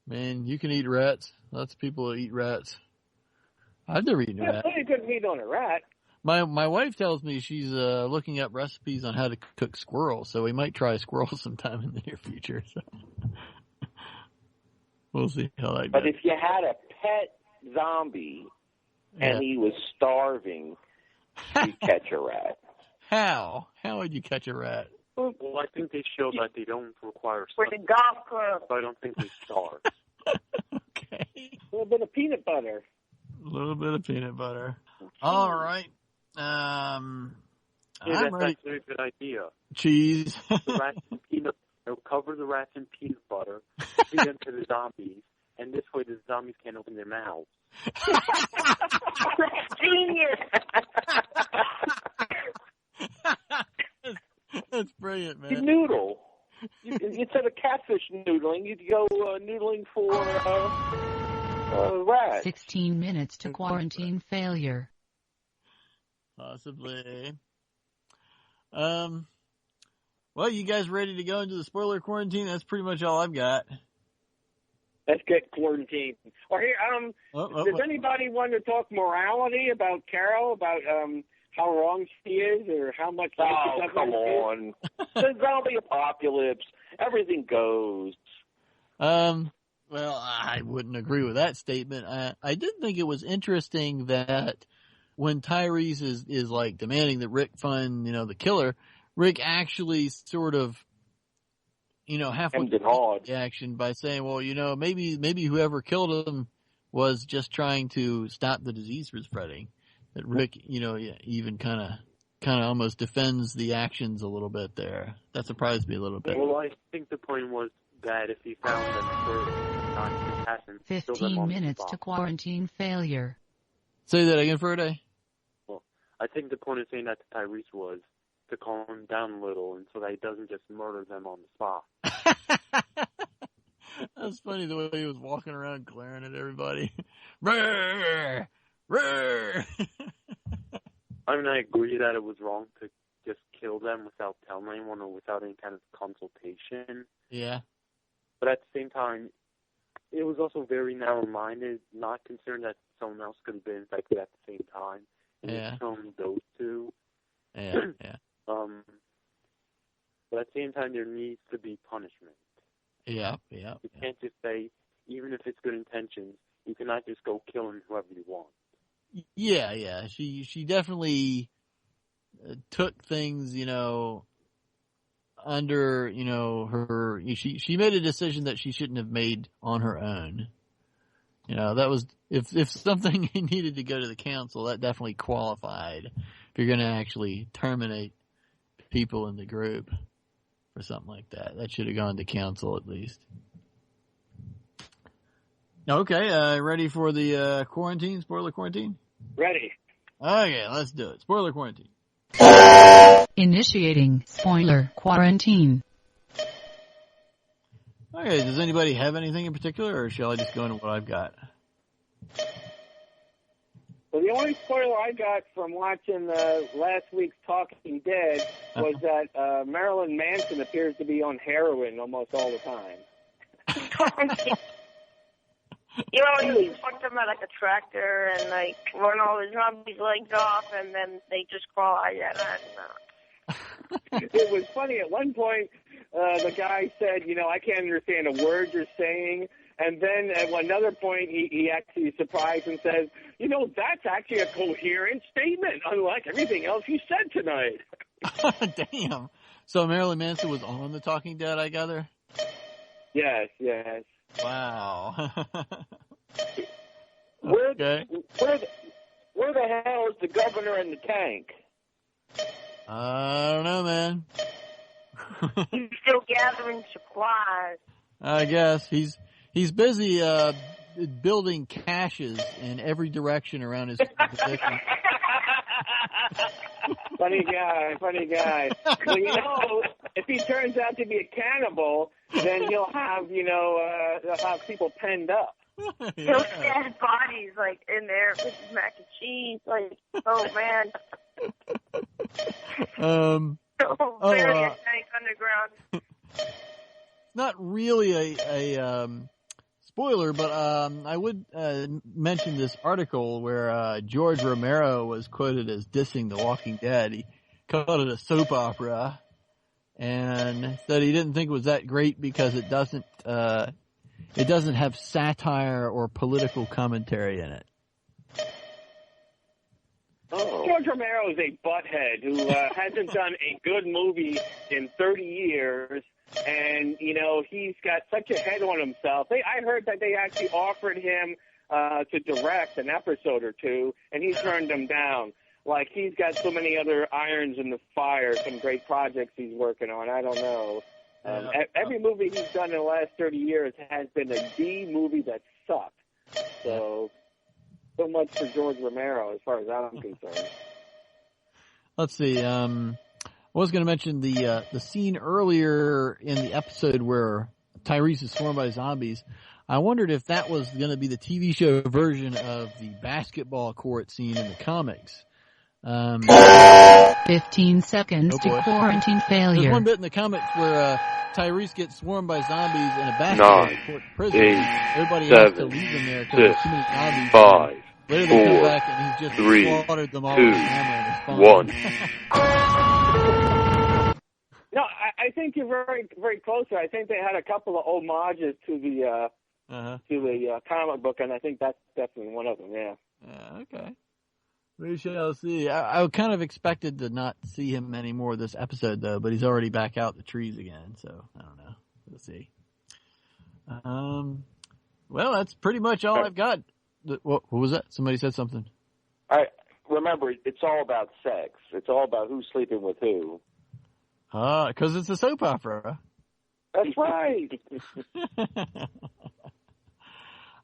Man, you can eat rats. Lots of people eat rats. I've never eaten a rat. You couldn't eat on a rat. My wife tells me she's looking up recipes on how to cook squirrels, so we might try squirrels sometime in the near future. So we'll see how that goes. But if you had a pet zombie and he was starving, you'd catch a rat. How? How would you catch a rat? Well, I think they showed that they don't require for the golf club. So I don't think they starve. Okay. A little bit of peanut butter. A little bit of peanut butter. All right. That's actually a good idea. Cheese. The rats in peanut. They'll cover the rats in peanut butter, feed them to the zombies, and this way the zombies can't open their mouths. Genius. That's brilliant, man. You noodle. Instead of catfish noodling, you'd go noodling for rats. 16 minutes to quarantine failure. Possibly. Well, you guys ready to go into the spoiler quarantine? That's pretty much all I've got. Let's get quarantined. Or here, does anybody want to talk morality about Carol, about how wrong she is, or how much? Oh, come on! The zombie apocalypse, everything goes. Well, I wouldn't agree with that statement. I did think it was interesting that when Tyrese is like demanding that Rick find, the killer, Rick actually sort of, halfway the action by saying, well, maybe whoever killed him was just trying to stop the disease from spreading. That Rick, even kind of almost defends the actions a little bit there. That surprised me a little bit. Well, I think the point was that if he found them first, not compassion, 15 minutes to quarantine failure. Say that again, Friday. Well, I think the point of saying that to Tyrese was to calm him down a little, and so that he doesn't just murder them on the spot. That's funny the way he was walking around glaring at everybody. Roar! Roar! I mean, I agree that it was wrong to just kill them without telling anyone or without any kind of consultation. Yeah. But at the same time, it was also very narrow-minded, not concerned that someone else could have been infected at the same time. And just killing those two. Yeah. But at the same time, there needs to be punishment. Yeah. You can't just say, even if it's good intentions, you cannot just go killing whoever you want. Yeah. She definitely took things, under, her. She made a decision that she shouldn't have made on her own. That was if something needed to go to the council, that definitely qualified. If you're going to actually terminate people in the group or something like that, that should have gone to council at least. Okay, ready for the spoiler quarantine? Ready. Okay, let's do it. Spoiler quarantine. Initiating spoiler quarantine. Okay, does anybody have anything in particular, or shall I just go into what I've got? Well, the only spoiler I got from watching last week's Talking Dead was that Marilyn Manson appears to be on heroin almost all the time. He fucked him at like a tractor and run all his zombies' legs off, and then they just crawl. I don't know. It was funny. At one point, the guy said, I can't understand a word you're saying. And then at another point, he actually surprised and says, that's actually a coherent statement, unlike everything else you said tonight. Damn. So Marilyn Manson was on The Talking Dead, I gather? Yes. Wow. Where the hell is the governor in the tank? I don't know, man. He's still gathering supplies. I guess he's busy building caches in every direction around his position. Funny guy. Well, if he turns out to be a cannibal, then he'll have people penned up. He'll stash bodies in there with his mac and cheese. Oh man. Tank underground. Not really a spoiler, but I would mention this article where George Romero was quoted as dissing The Walking Dead. He called it a soap opera, and said he didn't think it was that great because it doesn't have satire or political commentary in it. George Romero is a butthead who hasn't done a good movie in 30 years, and, he's got such a head on himself. I heard that they actually offered him to direct an episode or two, and he turned them down. He's got so many other irons in the fire, some great projects he's working on. I don't know. Every movie he's done in the last 30 years has been a D movie that sucked. So much for George Romero as far as I'm concerned. Let's see. I was going to mention the scene earlier in the episode where Tyrese is swarmed by zombies. I wondered if that was going to be the TV show version of the basketball court scene in the comics. 15 seconds to quarantine failure. There's one bit in the comics where Tyrese gets swarmed by zombies in a basketball court prison. 8, Everybody 7, has to leave him there because there's too many zombies. 5, Later they 4, come back and he's just 3, slaughtered them all 2, with a hammer and his phone. 1. No, I think you're very, very close there. I think they had a couple of homages to the comic book, and I think that's definitely one of them. Yeah. Okay. We shall see. I kind of expected to not see him anymore this episode, though, but he's already back out the trees again, so I don't know. We'll see. Well, that's pretty much all I've got. What was that? Somebody said something. Remember, it's all about sex. It's all about who's sleeping with who. Because it's a soap opera. That's right.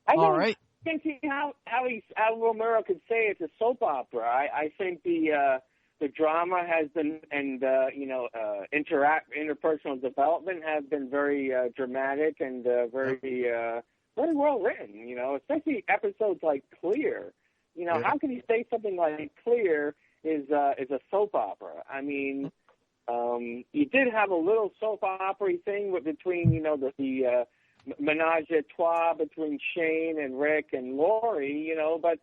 I don't think how Romero could say it's a soap opera. I think the drama has been, and interpersonal development has been very dramatic and very well written. Especially episodes like Clear. How can you say something like Clear is a soap opera? I mean, you did have a little soap opera thing between the menage a trois between Shane and Rick and Lori, but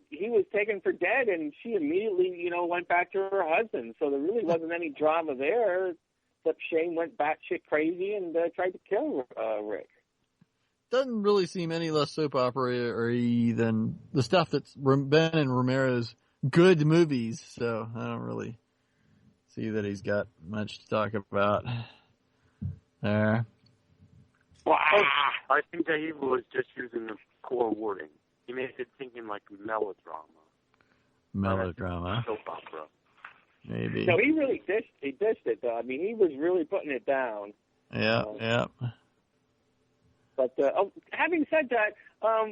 he was taken for dead, and she immediately, went back to her husband. So there really wasn't any drama there, except Shane went batshit crazy and tried to kill Rick. Doesn't really seem any less soap opera-y than the stuff that's been in Romero's good movies, so I don't really see that he's got much to talk about there. I think that he was just using the core wording. He made it thinking like melodrama. Melodrama. Soap opera. Maybe. No, he really dished it, though. I mean, he was really putting it down. Yeah. But having said that,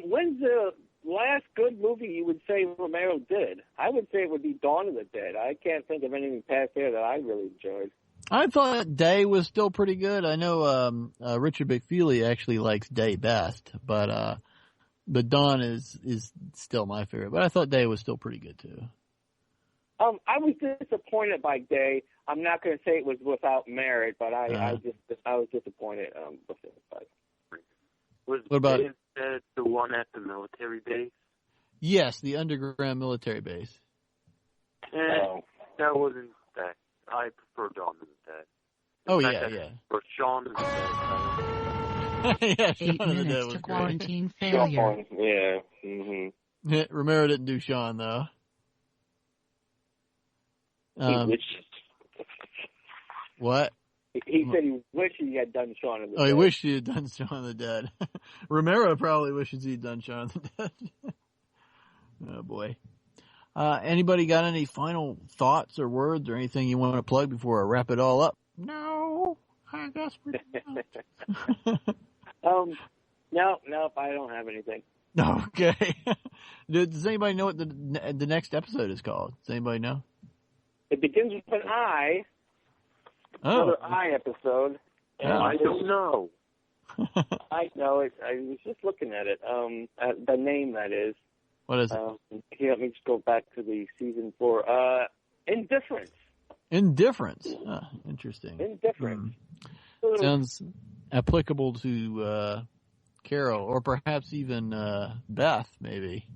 when's the last good movie you would say Romero did? I would say it would be Dawn of the Dead. I can't think of anything past there that I really enjoyed. I thought Day was still pretty good. I know Richard McFeely actually likes Day best, but Dawn is still my favorite. But I thought Day was still pretty good too. I was disappointed by Day. I'm not going to say it was without merit, but I was disappointed with it. But. Was what about the one at the military base? Yes, the underground military base. That wasn't that. I prefer Dawn of the Dead. Oh, yeah. Or Shaun of the Dead. Yeah, 8 minutes to quarantine failure. Yeah. Mm-hmm. Romero didn't do Shaun, though. What? He said he wished he had done Shaun of the Dead. Oh, he wished he had done Shaun of the Dead. Romero probably wishes he'd done Shaun of the Dead. Oh, boy. Anybody got any final thoughts or words or anything you want to plug before I wrap it all up? No, I guess we're Nope, I don't have anything. Okay. Does anybody know what the next episode is called? Does anybody know? It begins with an I. Oh. Another I episode. And I don't know. I know it. I was just looking at it. The name, that is. What is it? Here, let me just go back to the season 4. Indifference. Indifference. Interesting. Indifference. Sounds applicable to Carol, or perhaps even Beth, maybe.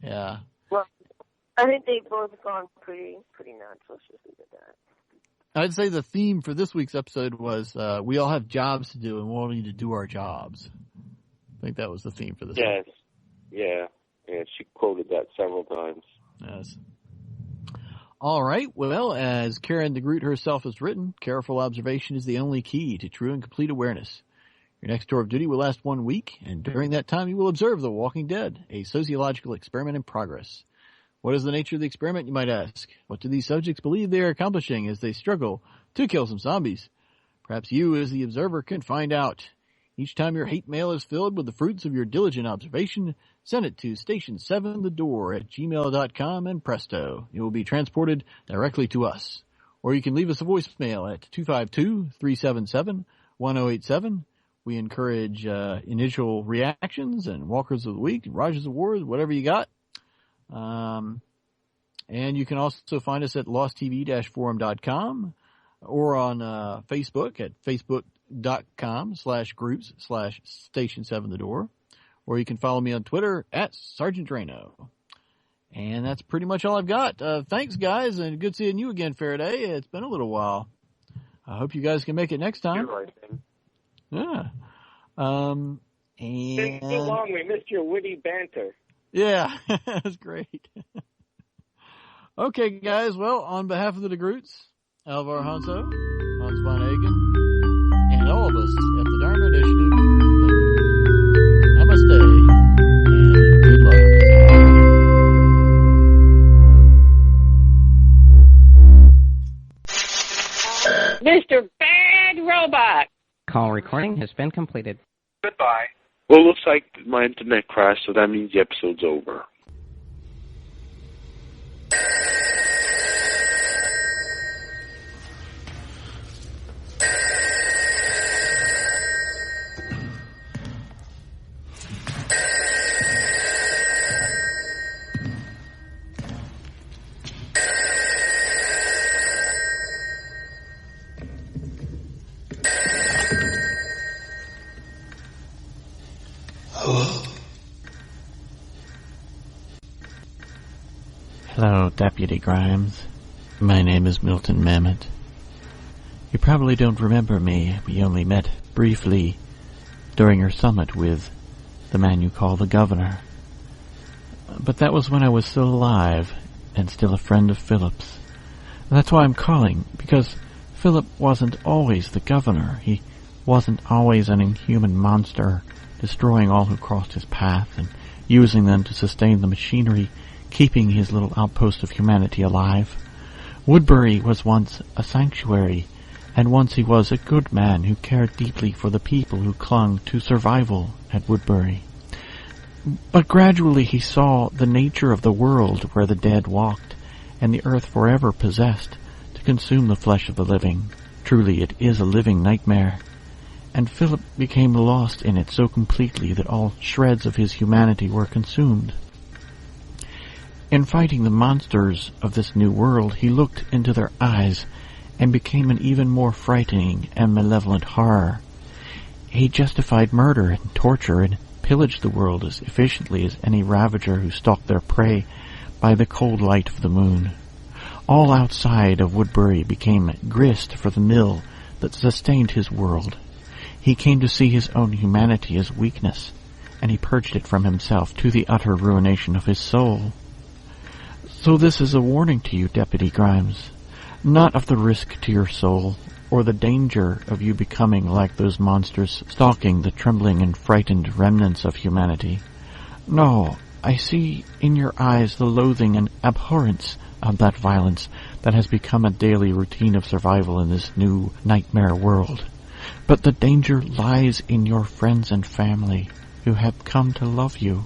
Yeah. Well, I think they've both gone pretty nuts. Let's just leave it at that. I'd say the theme for this week's episode was we all have jobs to do and we all need to do our jobs. I think that was the theme for this week. Yeah, she quoted that several times. Yes. All right. Well, as Karen DeGroot herself has written, careful observation is the only key to true and complete awareness. Your next tour of duty will last 1 week, and during that time you will observe The Walking Dead, a sociological experiment in progress. What is the nature of the experiment, you might ask? What do these subjects believe they are accomplishing as they struggle to kill some zombies? Perhaps you, as the observer, can find out. Each time your hate mail is filled with the fruits of your diligent observation, send it to station7thedoor@gmail.com, and presto, it will be transported directly to us. Or you can leave us a voicemail at 252-377-1087. We encourage initial reactions and Walkers of the Week, Rogers Awards, whatever you got. And you can also find us at losttv-forum.com or on Facebook at facebook.com/groups/station7thedoor. Or you can follow me on Twitter at Sergeant Drano. And that's pretty much all I've got. Thanks, guys, and good seeing you again, Faraday. It's been a little while. I hope you guys can make it next time. Yeah. It's been so long, we missed your witty banter. Yeah, that's great. Okay, guys. Well, on behalf of the DeGroots, Alvar Hanso, Hans von Hagen, and all of us at the Dharma Initiative, namaste, and good luck. Mr. Bad! Goodbye, robot. Call recording has been completed. Goodbye. Well, it looks like my internet crashed, so that means the episode's over. Hello, Deputy Grimes. My name is Milton Mamet. You probably don't remember me. We only met briefly during your summit with the man you call the Governor. But that was when I was still alive and still a friend of Philip's. That's why I'm calling, because Philip wasn't always the Governor. He wasn't always an inhuman monster, destroying all who crossed his path and using them to sustain the machinery, keeping his little outpost of humanity alive. Woodbury was once a sanctuary, and once he was a good man who cared deeply for the people who clung to survival at Woodbury. But gradually he saw the nature of the world where the dead walked, and the earth forever possessed to consume the flesh of the living. Truly it is a living nightmare. And Philip became lost in it so completely that all shreds of his humanity were consumed. In fighting the monsters of this new world, he looked into their eyes and became an even more frightening and malevolent horror. He justified murder and torture and pillaged the world as efficiently as any ravager who stalked their prey by the cold light of the moon. All outside of Woodbury became grist for the mill that sustained his world. He came to see his own humanity as weakness, and he purged it from himself to the utter ruination of his soul. So this is a warning to you, Deputy Grimes, not of the risk to your soul, or the danger of you becoming like those monsters stalking the trembling and frightened remnants of humanity. No, I see in your eyes the loathing and abhorrence of that violence that has become a daily routine of survival in this new nightmare world. But the danger lies in your friends and family, who have come to love you.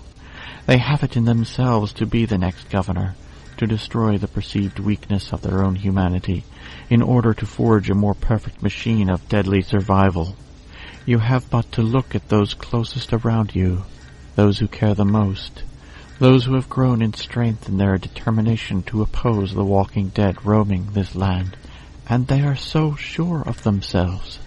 They have it in themselves to be the next governor, to destroy the perceived weakness of their own humanity, in order to forge a more perfect machine of deadly survival. You have but to look at those closest around you, those who care the most, those who have grown in strength in their determination to oppose the walking dead roaming this land, and they are so sure of themselves.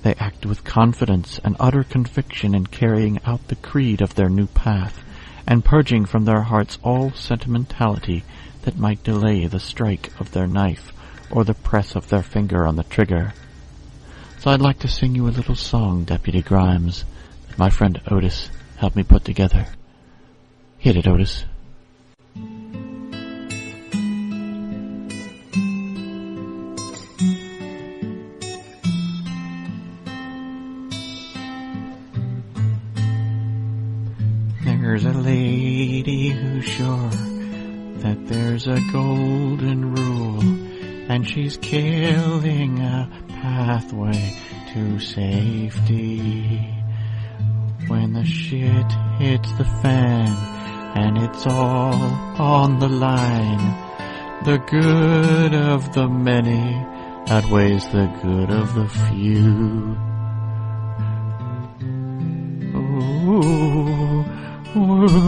They act with confidence and utter conviction in carrying out the creed of their new path, and purging from their hearts all sentimentality that might delay the strike of their knife or the press of their finger on the trigger. So I'd like to sing you a little song, Deputy Grimes, that my friend Otis helped me put together. Hit it, Otis. There's a lady who's sure that there's a golden rule, and she's killing a pathway to safety. When the shit hits the fan and it's all on the line, the good of the many outweighs the good of the few. Ooh, ooh.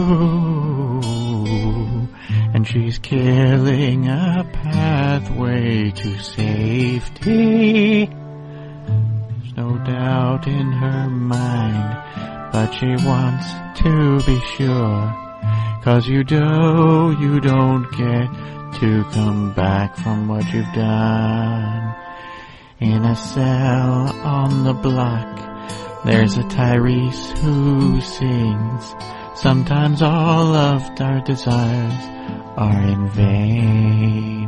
And she's killing a pathway to safety. There's no doubt in her mind, but she wants to be sure. 'Cause you know you don't get to come back from what you've done. In a cell on the block, there's a Tyrese who sings. Sometimes all of our desires are in vain.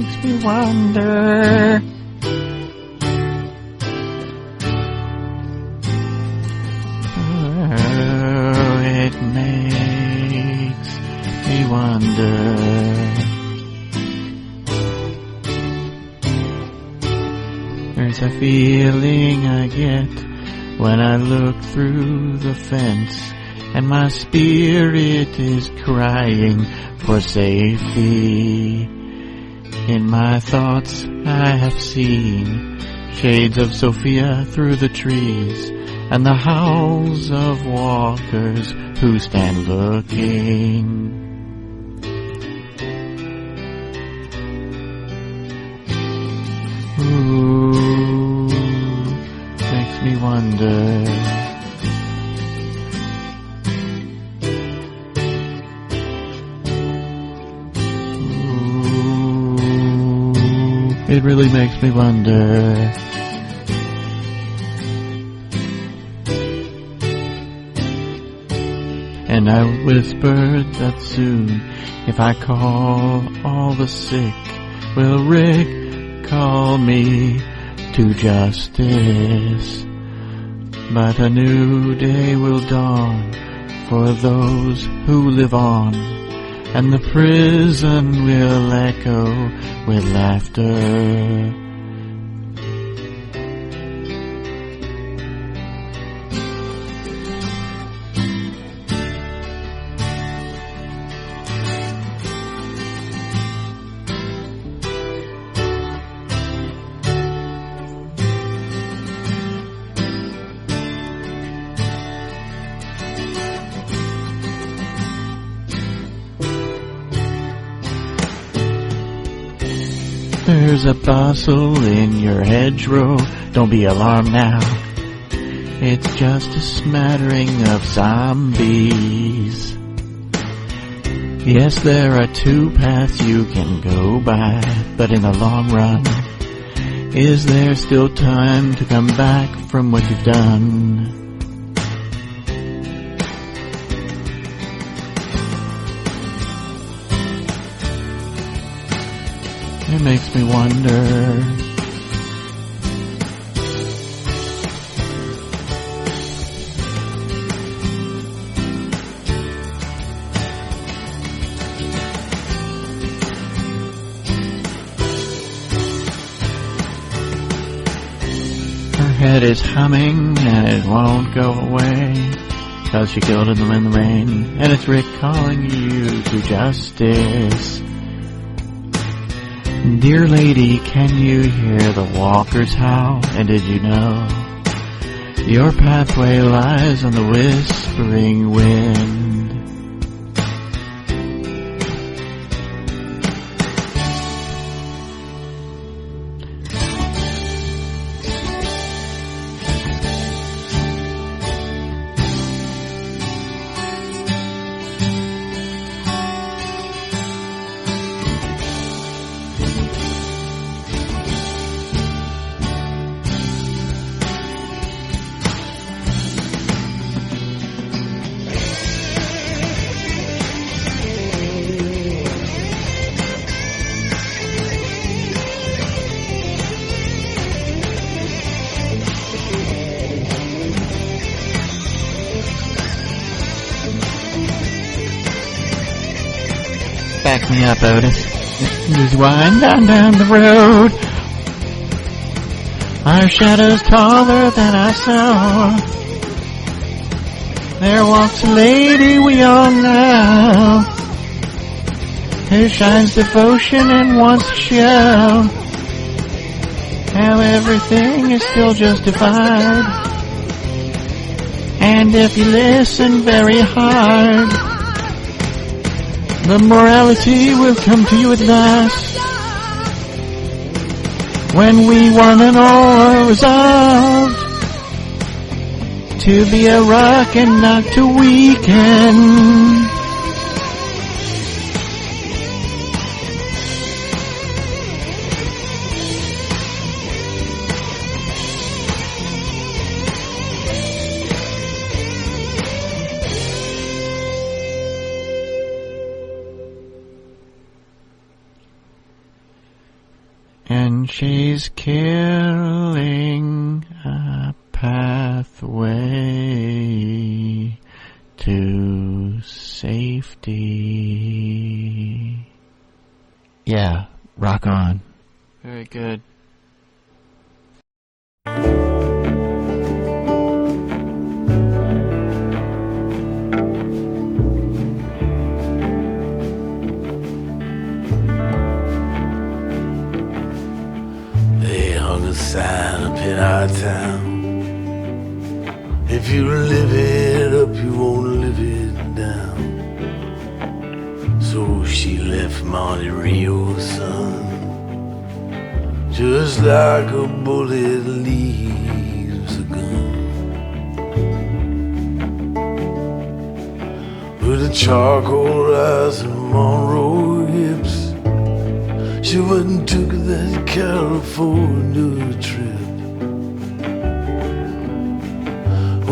makes me wonder. Oh, it makes me wonder. There's a feeling I get when I look through the fence, and my spirit is crying for safety. In my thoughts I have seen shades of Sophia through the trees, and the howls of walkers who stand looking. Ooh, makes me wonder. Ooh, it really makes me wonder. And I whispered that soon, if I call all the sick, will Rick call me to justice? But a new day will dawn for those who live on, and the prison will echo with laughter. There's a bustle in your hedgerow, don't be alarmed now. It's just a smattering of zombies. Yes, there are two paths you can go by, but in the long run, is there still time to come back from what you've done? It makes me wonder. Her head is humming and it won't go away, 'cause she killed him in the rain, and it's Rick calling you to justice. Dear lady, can you hear the walkers howl? And did you know your pathway lies on the whispering wind? Back me up, Otis. Just wind down the road. Our shadows taller than I saw. There walks a lady we all know, who shines devotion and wants to show how everything is still justified. And if you listen very hard, the morality will come to you at last, when we one and all are resolved to be a rock and not to weaken. And she's killing a pathway to safety. Yeah, rock on. Very good. They hung a sign up in our town. If you live it up, you won't live it down. So she left Monte Rio's son, just like a bullet leaves a gun. With a charcoal eyes and Monroe hips, she went and took that California trip.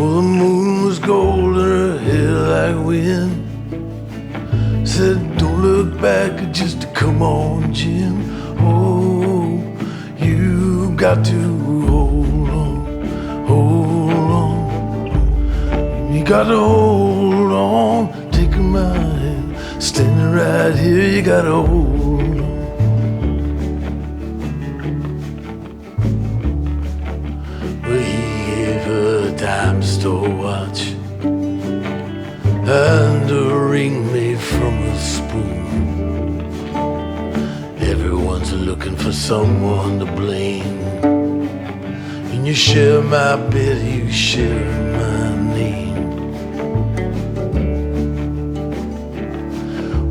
Oh, the moon was gold and her hair like wind. Said, don't look back, just come on, Jim. Oh, you got to hold on, hold on. You got to hold on, take my hand, standing right here, you got to hold on. Well, he gave her a dime store watch and a ring made from a spoon. Everyone's looking for someone to blame. When you share my bed, you share my name.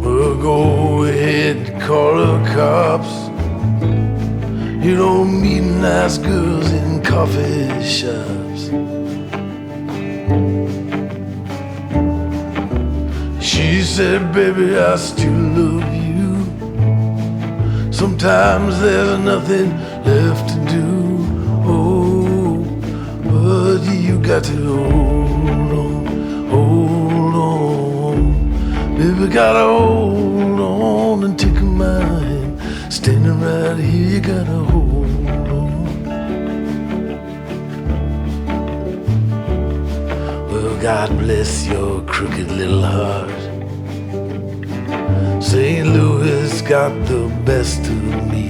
Well, go ahead and call the cops. You don't meet nice girls in coffee shops. She said, baby, I still love you. Sometimes there's nothing left to do. Oh, but you got to hold on, hold on. Baby, gotta hold on and take my hand. Standing right here, you gotta hold on. Well, God bless your crooked little heart. St. Louis got the best of me.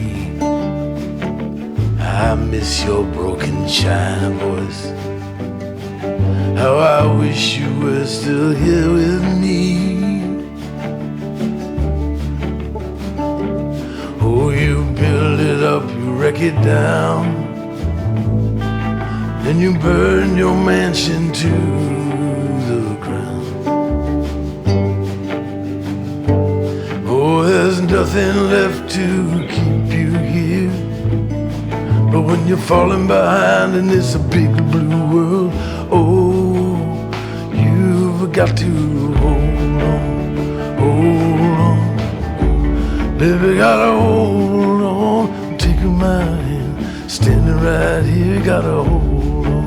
I miss your broken China voice. How I wish you were still here with me. Oh, you build it up, you wreck it down, then you burn your mansion to the ground. Oh, there's nothing left to keep you here. But when you're falling behind in this big blue world, oh, you've got to hold on, hold on. Baby, gotta hold on, take my hand, standing right here, gotta hold on.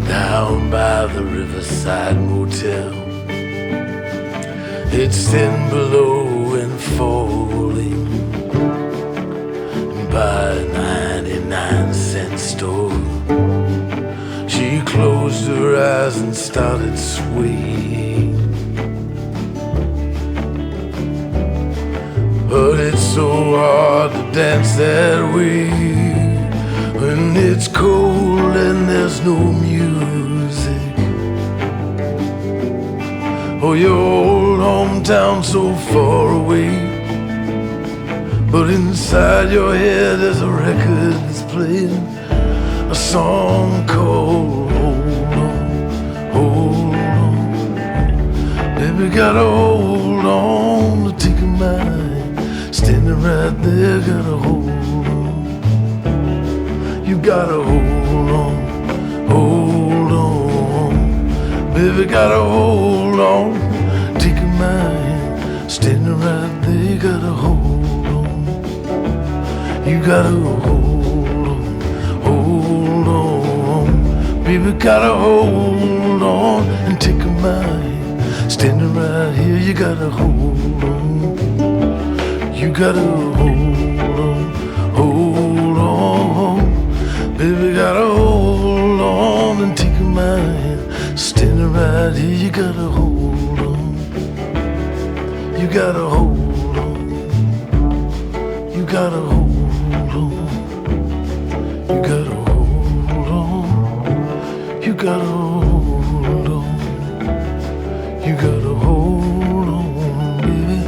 Down by the Riverside Motel, it's thin below and falling. By a 99-cent store, she closed her eyes and started swaying. But it's so hard to dance that way when it's cold and there's no music. Oh, your old hometown so far away, but inside your head there's a record that's playing a song called Hold On, Hold On. Baby, gotta hold on to take my hand, standing right there, gotta hold on. You gotta hold on, hold on. Baby, gotta hold on, take my hand, standing right there, gotta hold on. You gotta hold on, hold on. Baby, gotta hold on and take my hand, standing right here. You gotta hold on. You gotta hold on. Baby, gotta hold on and take my hand. Standing right here, you gotta hold on. You gotta hold on. You gotta hold on. You gotta hold on. You gotta hold on. You gotta hold on, baby.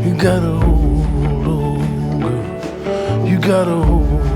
You gotta hold on, girl. You gotta hold on.